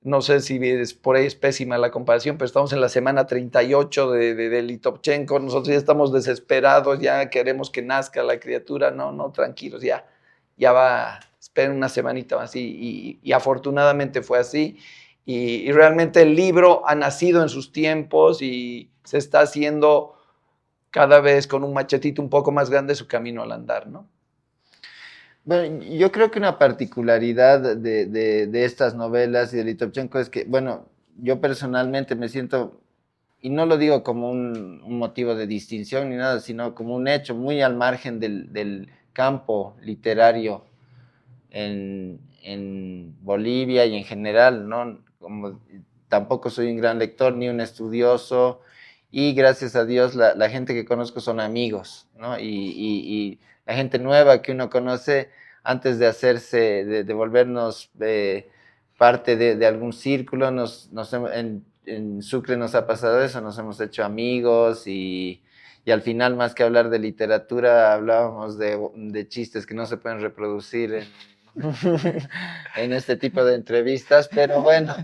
no sé si por ahí es pésima la comparación, pero estamos en la semana 38 de Litovchenko, nosotros ya estamos desesperados, ya queremos que nazca la criatura, no, tranquilos, ya va, esperen una semanita más, y afortunadamente fue así, y realmente el libro ha nacido en sus tiempos y se está haciendo cada vez con un machetito un poco más grande su camino al andar, ¿no? Bueno, yo creo que una particularidad de estas novelas y de Litovchenko es que, bueno, yo personalmente me siento, y no lo digo como un motivo de distinción ni nada, sino como un hecho muy al margen del campo literario en Bolivia y en general, ¿no? Como tampoco soy un gran lector ni un estudioso, y gracias a Dios la gente que conozco son amigos, ¿no? Y la gente nueva que uno conoce antes de hacerse, de volvernos parte de algún círculo, en Sucre nos ha pasado eso, nos hemos hecho amigos y al final, más que hablar de literatura, hablábamos de chistes que no se pueden reproducir en este tipo de entrevistas, pero bueno,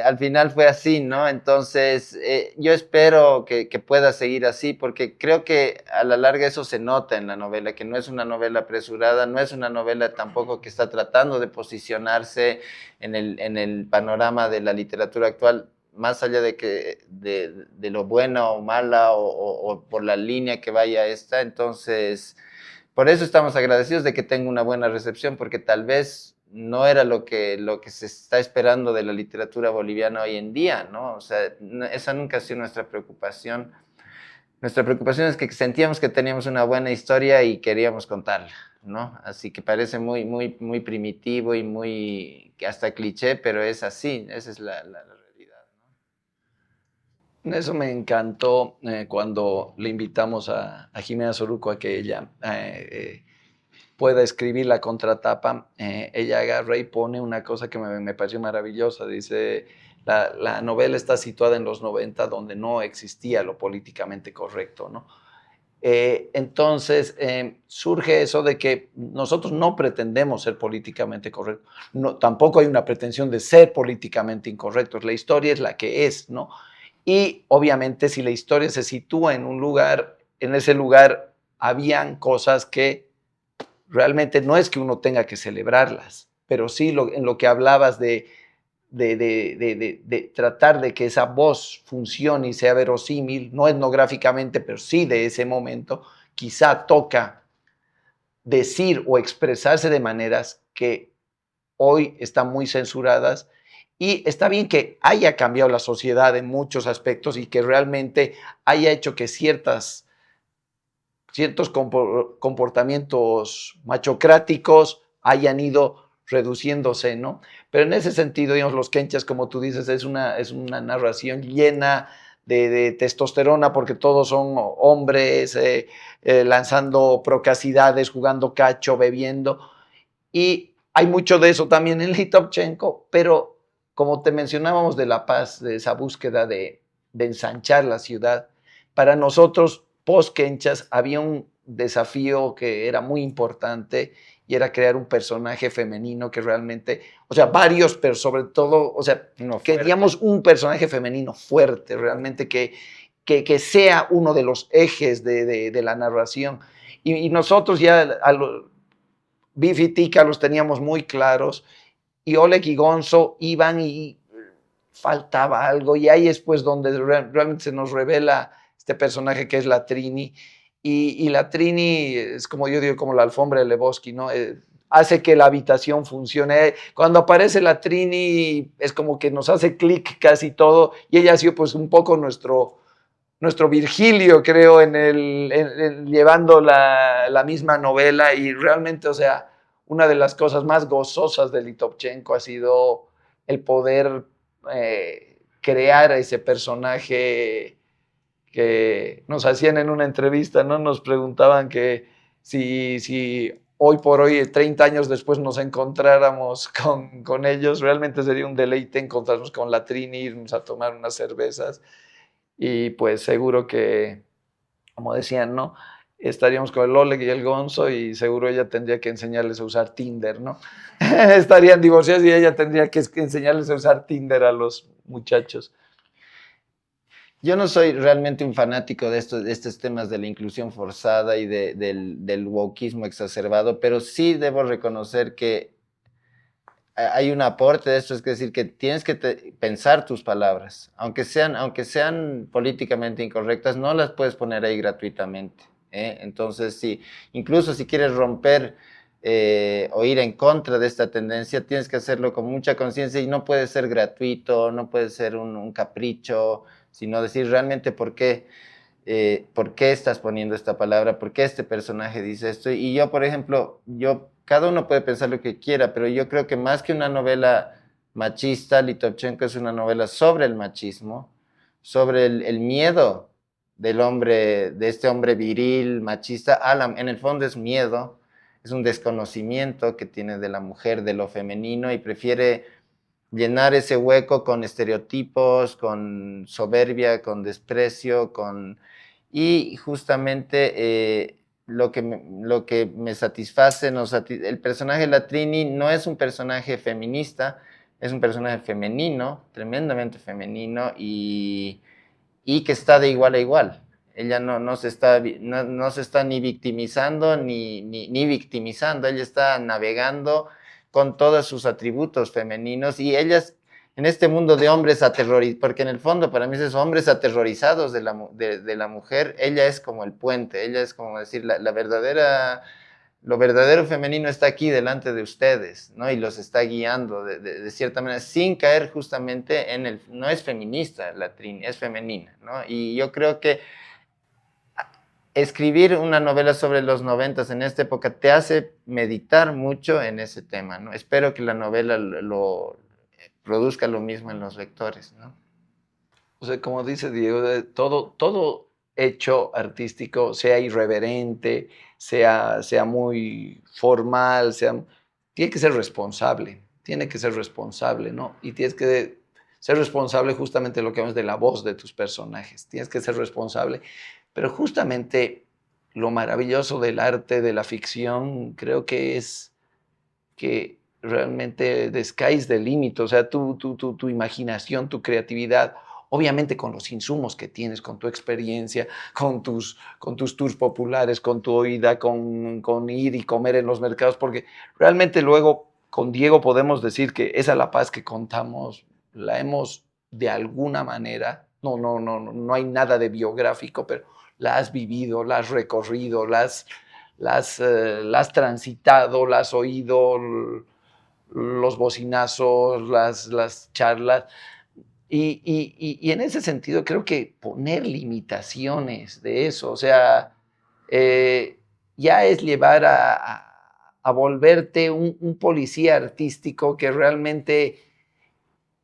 al final fue así, ¿no? Entonces, yo espero que pueda seguir así, porque creo que a la larga eso se nota en la novela, que no es una novela apresurada, no es una novela tampoco que está tratando de posicionarse en el panorama de la literatura actual, más allá de lo buena o mala o por la línea que vaya esta. Entonces, por eso estamos agradecidos de que tenga una buena recepción, porque tal vez no era lo que se está esperando de la literatura boliviana hoy en día, ¿no? O sea, esa nunca ha sido nuestra preocupación. Nuestra preocupación es que sentíamos que teníamos una buena historia y queríamos contarla, ¿no? Así que parece muy, muy, muy primitivo y muy hasta cliché, pero es así, esa es la realidad, Eso me encantó cuando le invitamos a Jimena Soruco a que ella pueda escribir la contratapa. Ella agarra y pone una cosa que me pareció maravillosa. Dice, la novela está situada en los 90, donde no existía lo políticamente correcto, ¿no? Entonces surge eso de que nosotros no pretendemos ser políticamente correctos, no, tampoco hay una pretensión de ser políticamente incorrectos, la historia es la que es, ¿no? Y obviamente si la historia se sitúa en un lugar, en ese lugar habían cosas que realmente no es que uno tenga que celebrarlas, pero sí en lo que hablabas de tratar de que esa voz funcione y sea verosímil, no etnográficamente, pero sí de ese momento, quizá toca decir o expresarse de maneras que hoy están muy censuradas. Y está bien que haya cambiado la sociedad en muchos aspectos y que realmente haya hecho que ciertos comportamientos machocráticos hayan ido reduciéndose, ¿no? Pero en ese sentido, digamos, los quenchas, como tú dices, es una narración llena de testosterona, porque todos son hombres lanzando procacidades, jugando cacho, bebiendo, y hay mucho de eso también en Litovchenko, pero como te mencionábamos de la paz, de esa búsqueda de ensanchar la ciudad, para nosotros, post-Kenchas, había un desafío que era muy importante y era crear un personaje femenino que realmente, o sea, varios, pero sobre todo, o sea, queríamos un personaje femenino fuerte, realmente que sea uno de los ejes de la narración. Y nosotros ya Biff y Tika los teníamos muy claros, y Oleg y Gonzo iban y faltaba algo, y ahí es pues donde realmente se nos revela este personaje que es la Trini, y la Trini es, como yo digo, como la alfombra de Lebowski, ¿no? hace que la habitación funcione. Cuando aparece la Trini es como que nos hace clic casi todo, y ella ha sido pues un poco nuestro Virgilio, creo, llevando la misma novela, y realmente, o sea, una de las cosas más gozosas de Litovchenko ha sido el poder crear ese personaje que nos hacían en una entrevista, ¿no? Nos preguntaban que si hoy por hoy, 30 años después, nos encontráramos con ellos, realmente sería un deleite encontrarnos con la Trini, irnos a tomar unas cervezas, y pues seguro que, como decían, ¿no? Estaríamos con el Oleg y el Gonzo, y seguro ella tendría que enseñarles a usar Tinder, ¿no? Estarían divorciados y ella tendría que enseñarles a usar Tinder a los muchachos. Yo no soy realmente un fanático de estos temas de la inclusión forzada y del wokismo exacerbado, pero sí debo reconocer que hay un aporte de esto, es decir, que tienes que pensar tus palabras, aunque sean políticamente incorrectas, no las puedes poner ahí gratuitamente, ¿eh? Entonces, sí, incluso si quieres romper o ir en contra de esta tendencia, tienes que hacerlo con mucha conciencia, y no puede ser gratuito, no puede ser un capricho, sino decir realmente por qué estás poniendo esta palabra, por qué este personaje dice esto. Y yo, por ejemplo, cada uno puede pensar lo que quiera, pero yo creo que más que una novela machista, Litovchenko es una novela sobre el machismo, sobre el miedo del hombre, de este hombre viril, machista. En el fondo es miedo, es un desconocimiento que tiene de la mujer, de lo femenino, y prefiere llenar ese hueco con estereotipos, con soberbia, con desprecio, y justamente lo que me satisface, el personaje de la Trini no es un personaje feminista, es un personaje femenino, tremendamente femenino, y que está de igual a igual. Ella no se está ni victimizando ni victimizando, ella está navegando con todos sus atributos femeninos, y ellas en este mundo de hombres aterrorizados, porque en el fondo para mí esos hombres aterrorizados de la mujer, ella es como el puente, ella es como decir, lo verdadero femenino está aquí delante de ustedes, ¿no? Y los está guiando de cierta manera, sin caer justamente no es feminista la Trini, es femenina, ¿no? Y yo creo que escribir una novela sobre los 90 en esta época te hace meditar mucho en ese tema, ¿no? Espero que la novela produzca lo mismo en los lectores, ¿no? O sea, como dice Diego, todo hecho artístico, sea irreverente, sea muy formal, tiene tiene que ser responsable, ¿no? Y tienes que ser responsable justamente de lo que hablamos de la voz de tus personajes, tienes que ser responsable, pero justamente lo maravilloso del arte, de la ficción, creo que es que realmente the sky's the limit, o sea, tu imaginación, tu creatividad, obviamente con los insumos que tienes, con tu experiencia, con tus tours populares, con tu oída, con ir y comer en los mercados, porque realmente luego con Diego podemos decir que esa La Paz que contamos la hemos de alguna manera, no hay nada de biográfico, pero la has vivido, la has recorrido, la has transitado, la has oído, los bocinazos, las charlas. Y en ese sentido creo que poner limitaciones de eso, o sea, ya es llevar a volverte un policía artístico que realmente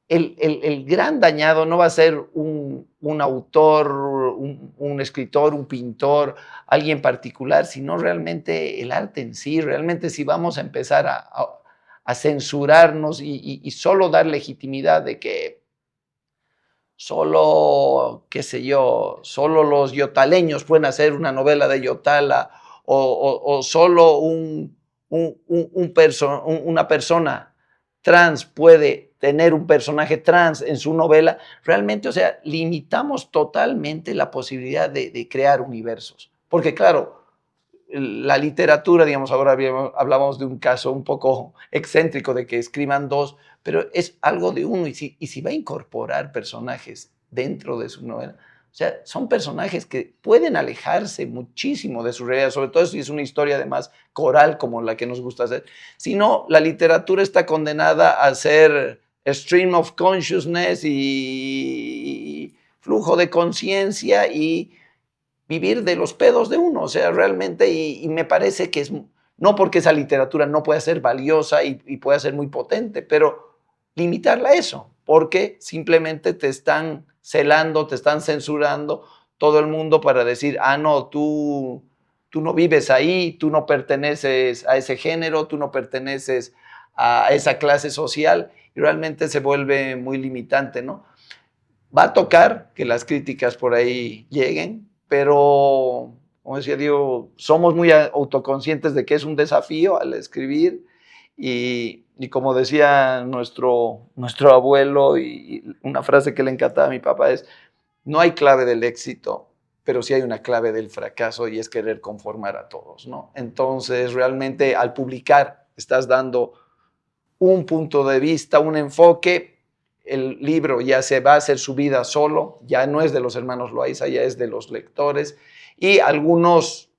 el gran dañado no va a ser un autor, un escritor, un pintor, alguien particular, sino realmente el arte en sí. Realmente si vamos a empezar a censurarnos y solo dar legitimidad de que solo, qué sé yo, solo los yotaleños pueden hacer una novela de Yotala, o solo una persona trans puede tener un personaje trans en su novela, realmente, o sea, limitamos totalmente la posibilidad de crear universos. Porque claro, la literatura, digamos, ahora hablábamos de un caso un poco excéntrico de que escriban dos, pero es algo de uno, y si va a incorporar personajes dentro de su novela, o sea, son personajes que pueden alejarse muchísimo de su realidad, sobre todo si es una historia además coral como la que nos gusta hacer. Si no, la literatura está condenada a ser stream of consciousness y flujo de conciencia y vivir de los pedos de uno, o sea, realmente, y me parece que es, no porque esa literatura no pueda ser valiosa y pueda ser muy potente, pero limitarla a eso, porque simplemente te están celando, te están censurando todo el mundo para decir, ah, no, tú no vives ahí, tú no perteneces a ese género, tú no perteneces a esa clase social, y realmente se vuelve muy limitante, ¿no? Va a tocar que las críticas por ahí lleguen, pero, como decía Diego, somos muy autoconscientes de que es un desafío al escribir y como decía nuestro abuelo, y una frase que le encantaba a mi papá es, no hay clave del éxito, pero sí hay una clave del fracaso y es querer conformar a todos, ¿no? Entonces, realmente al publicar estás dando un punto de vista, un enfoque. El libro ya se va a hacer su vida solo, ya no es de los hermanos Loaiza, ya es de los lectores, y algunos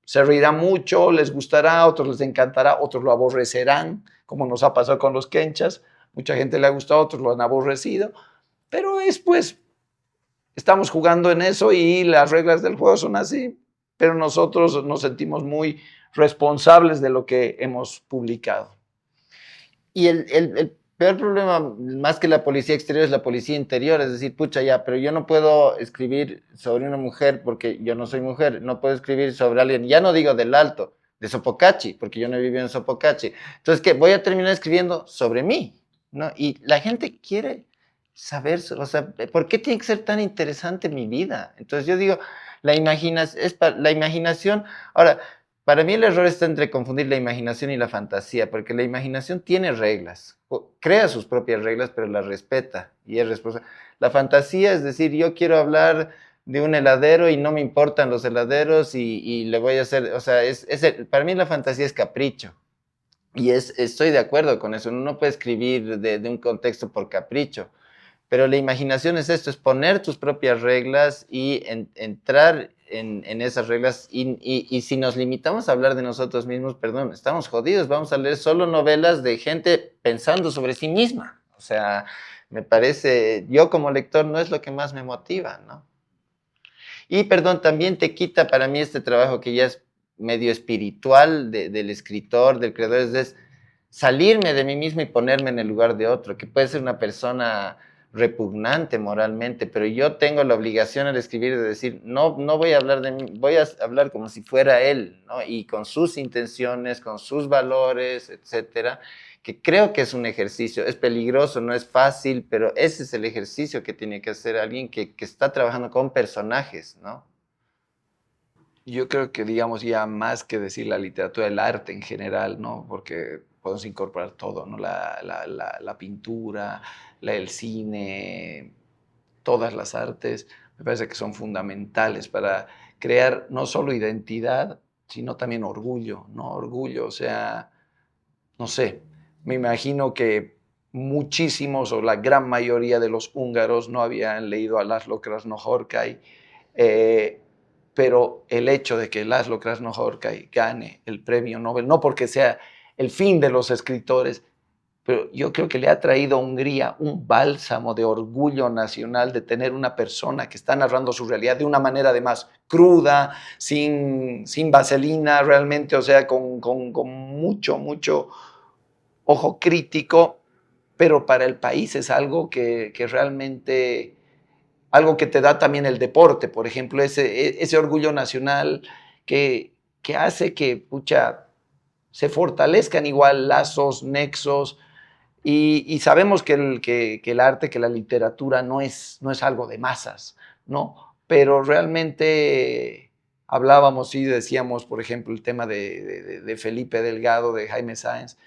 se reirán mucho, les gustará, otros les encantará, otros lo aborrecerán, como nos ha pasado con los quenchas, mucha gente le ha gustado, otros lo han aborrecido, pero es pues, estamos jugando en eso y las reglas del juego son así, pero nosotros nos sentimos muy responsables de lo que hemos publicado. Y el peor problema, más que la policía exterior, es la policía interior. Es decir, pucha, ya, pero yo no puedo escribir sobre una mujer porque yo no soy mujer. No puedo escribir sobre alguien, ya no digo del Alto, de Sopocachi, porque yo no he vivido en Sopocachi. Entonces, ¿qué? Voy a terminar escribiendo sobre mí, ¿no? Y la gente quiere saber, o sea, ¿por qué tiene que ser tan interesante mi vida? Entonces, yo digo, la imaginación. Ahora, para mí el error está entre confundir la imaginación y la fantasía, porque la imaginación tiene reglas, crea sus propias reglas, pero las respeta y es responsable. La fantasía es decir, yo quiero hablar de un heladero y no me importan los heladeros y le voy a hacer, o sea, para mí la fantasía es capricho. Y estoy de acuerdo con eso, uno no puede escribir de un contexto por capricho. Pero la imaginación es esto, es poner tus propias reglas y entrar en esas reglas. Y si nos limitamos a hablar de nosotros mismos, perdón, estamos jodidos. Vamos a leer solo novelas de gente pensando sobre sí misma. O sea, me parece, yo como lector no es lo que más me motiva, ¿no? Y perdón, también te quita para mí este trabajo que ya es medio espiritual del escritor, del creador, es salirme de mí mismo y ponerme en el lugar de otro, que puede ser una persona repugnante moralmente, pero yo tengo la obligación al escribir de decir, no, no voy a hablar de mí, voy a hablar como si fuera él, ¿no? Y con sus intenciones, con sus valores, etcétera, que creo que es un ejercicio, es peligroso, no es fácil, pero ese es el ejercicio que tiene que hacer alguien que está trabajando con personajes, ¿no? Yo creo que, digamos, ya más que decir la literatura, el arte en general, ¿no? Porque podemos incorporar todo, ¿no? La pintura, el cine, todas las artes, me parece que son fundamentales para crear no solo identidad, sino también orgullo, ¿no? Orgullo, o sea, no sé, me imagino que muchísimos o la gran mayoría de los húngaros no habían leído a Laszlo Krasznahorkai, eh, pero el hecho de que Laszlo Krasznahorkai gane el premio Nobel, no porque sea el fin de los escritores, pero yo creo que le ha traído a Hungría un bálsamo de orgullo nacional de tener una persona que está narrando su realidad de una manera además cruda, sin vaselina realmente, o sea, con mucho ojo crítico, pero para el país es algo que realmente, algo que te da también el deporte, por ejemplo, ese orgullo nacional que hace que, pucha, se fortalezcan igual lazos, nexos, y sabemos que el arte, que la literatura no es algo de masas, ¿no? Pero realmente hablábamos y decíamos, por ejemplo, el tema de Felipe Delgado, de Jaime Sáenz,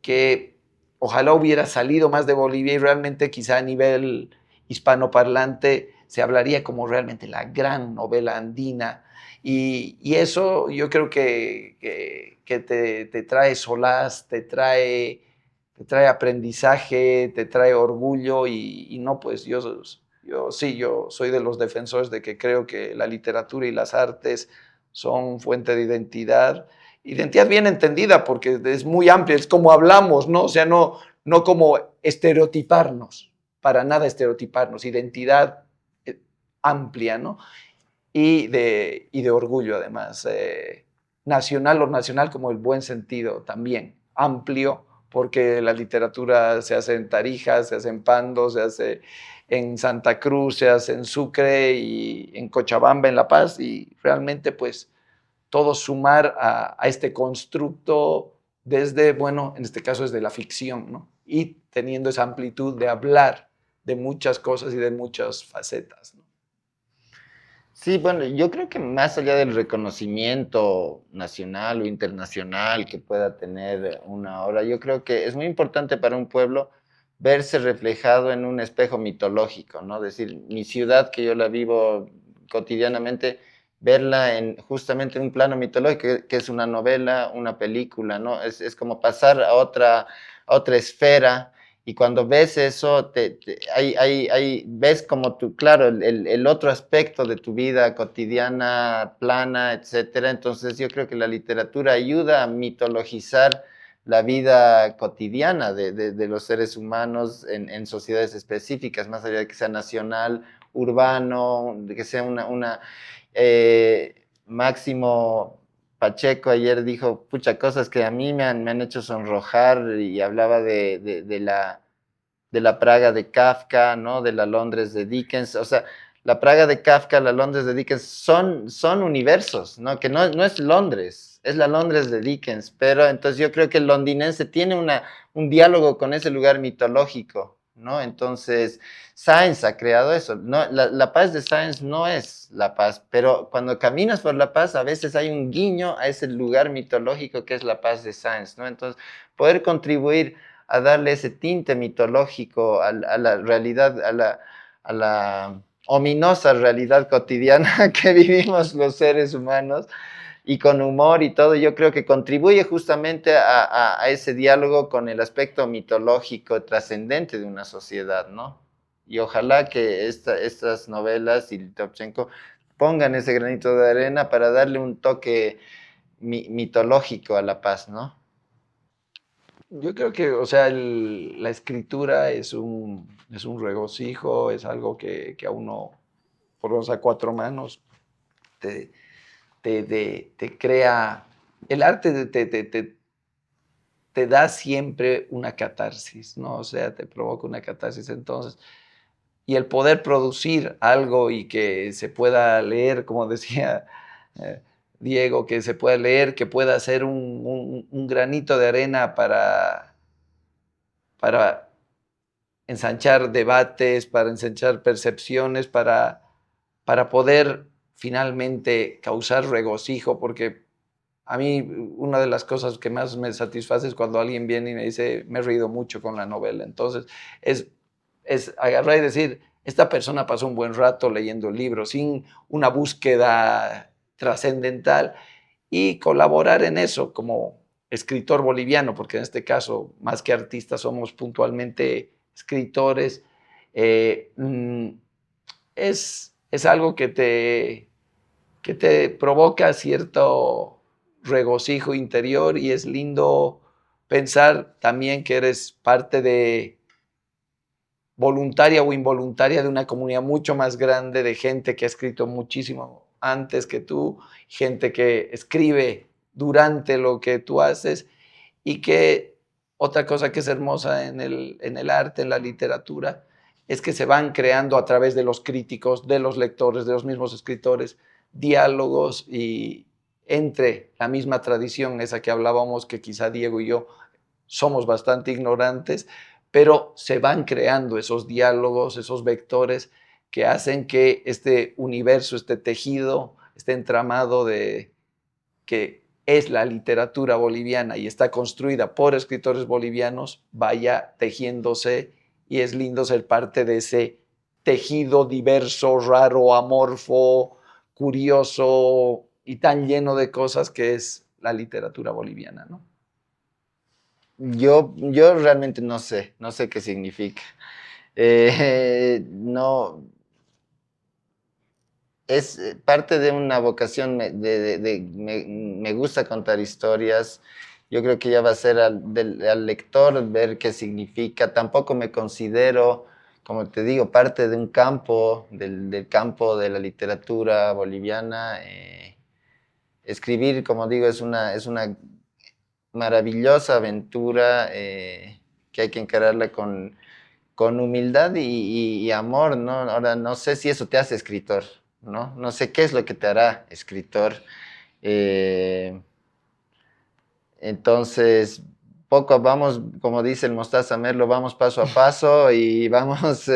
que ojalá hubiera salido más de Bolivia y realmente quizá a nivel hispanoparlante se hablaría como realmente la gran novela andina. Y eso yo creo que te trae solaz, te trae aprendizaje, te trae orgullo y no, pues yo Yo soy de los defensores de que creo que la literatura y las artes son fuente de identidad. Identidad bien entendida, porque es muy amplia, es como hablamos, ¿no? O sea, no como estereotiparnos, para nada estereotiparnos, identidad amplia, ¿no? Y de orgullo, además. Nacional o nacional como el buen sentido también, amplio, porque la literatura se hace en Tarija, se hace en Pando, se hace en Santa Cruz, se hace en Sucre y en Cochabamba, en La Paz, y realmente pues todo sumar a este constructo desde, bueno, en este caso desde la ficción, ¿no? Y teniendo esa amplitud de hablar de muchas cosas y de muchas facetas, ¿no? Sí, bueno, yo creo que más allá del reconocimiento nacional o internacional que pueda tener una obra, yo creo que es muy importante para un pueblo verse reflejado en un espejo mitológico, ¿no? Es decir, mi ciudad que yo la vivo cotidianamente, verla en justamente en un plano mitológico, que es una novela, una película, ¿no? Es como pasar a otra esfera y cuando ves eso, ves como tú, claro, el otro aspecto de tu vida cotidiana, plana, etcétera. Entonces yo creo que la literatura ayuda a mitologizar la vida cotidiana de los seres humanos en sociedades específicas, más allá de que sea nacional, urbano, de que sea Máximo Pacheco ayer dijo, pucha, cosas que a mí me han hecho sonrojar y hablaba de la Praga de Kafka, ¿no? De la Londres de Dickens. O sea, la Praga de Kafka, la Londres de Dickens son universos, ¿no? Que no es Londres, es la Londres de Dickens. Pero entonces yo creo que el londinense tiene un diálogo con ese lugar mitológico, ¿no? Entonces, Sáenz ha creado eso. No, la paz de Sáenz no es la paz, pero cuando caminas por la paz, a veces hay un guiño a ese lugar mitológico que es la paz de Sáenz, ¿no? Entonces, poder contribuir a darle ese tinte mitológico a la realidad, a la ominosa realidad cotidiana que vivimos los seres humanos y con humor y todo, yo creo que contribuye justamente a ese diálogo con el aspecto mitológico trascendente de una sociedad, ¿no? Y ojalá que estas novelas y Topchenko pongan ese granito de arena para darle un toque mitológico a la paz, ¿no? Yo creo que, o sea, la escritura es un regocijo, es algo que a uno, por lo menos a cuatro manos, te, te crea. El arte te da siempre una catarsis, ¿no? O sea, te provoca una catarsis. Entonces, y el poder producir algo y que se pueda leer, como decía eh, Diego, que se pueda leer, que pueda ser un granito de arena para ensanchar debates, para ensanchar percepciones, para poder finalmente causar regocijo, porque a mí una de las cosas que más me satisface es cuando alguien viene y me dice, me he reído mucho con la novela. Entonces, es, es agarrar y decir, esta persona pasó un buen rato leyendo el libro sin una búsqueda trascendental y colaborar en eso como escritor boliviano, porque en este caso, más que artistas, somos puntualmente escritores. eh, mm, es algo que te provoca cierto regocijo interior y es lindo pensar también que eres parte de voluntaria o involuntaria de una comunidad mucho más grande de gente que ha escrito muchísimo antes que tú, gente que escribe durante lo que tú haces y que otra cosa que es hermosa en el arte, en la literatura, es que se van creando a través de los críticos, de los lectores, de los mismos escritores, diálogos y entre la misma tradición, esa que hablábamos, que quizá Diego y yo somos bastante ignorantes, pero se van creando esos diálogos, esos vectores que hacen que este universo, este tejido, este entramado de que es la literatura boliviana y está construida por escritores bolivianos, vaya tejiéndose y es lindo ser parte de ese tejido diverso, raro, amorfo, curioso y tan lleno de cosas que es la literatura boliviana, ¿no? Yo realmente no sé qué significa. No, es parte de una vocación, me gusta contar historias. Yo creo que ya va a ser al lector ver qué significa. Tampoco me considero, como te digo, parte de un campo, del campo de la literatura boliviana. Escribir, como digo, es una maravillosa aventura que hay que encararla con humildad y amor, ¿no? Ahora, no sé si eso te hace escritor, ¿no? No sé qué es lo que te hará escritor. Eh, entonces, vamos, como dice el Mostaza Merlo, vamos paso a paso y vamos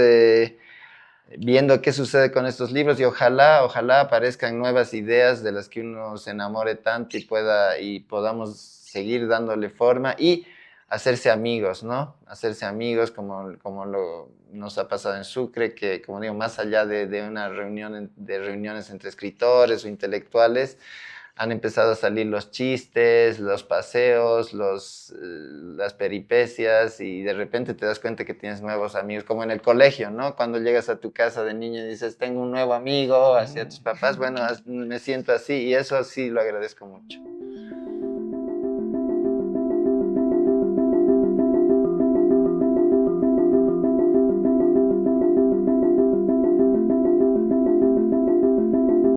viendo qué sucede con estos libros y ojalá aparezcan nuevas ideas de las que uno se enamore tanto y podamos seguir dándole forma y hacerse amigos, ¿no? Hacerse amigos como nos ha pasado en Sucre, que como digo, más allá de una reunión, de reuniones entre escritores o intelectuales, han empezado a salir los chistes, los paseos, las peripecias y de repente te das cuenta que tienes nuevos amigos, como en el colegio, ¿no? Cuando llegas a tu casa de niño y dices, tengo un nuevo amigo, hacia tus papás, bueno, me siento así y eso sí lo agradezco mucho.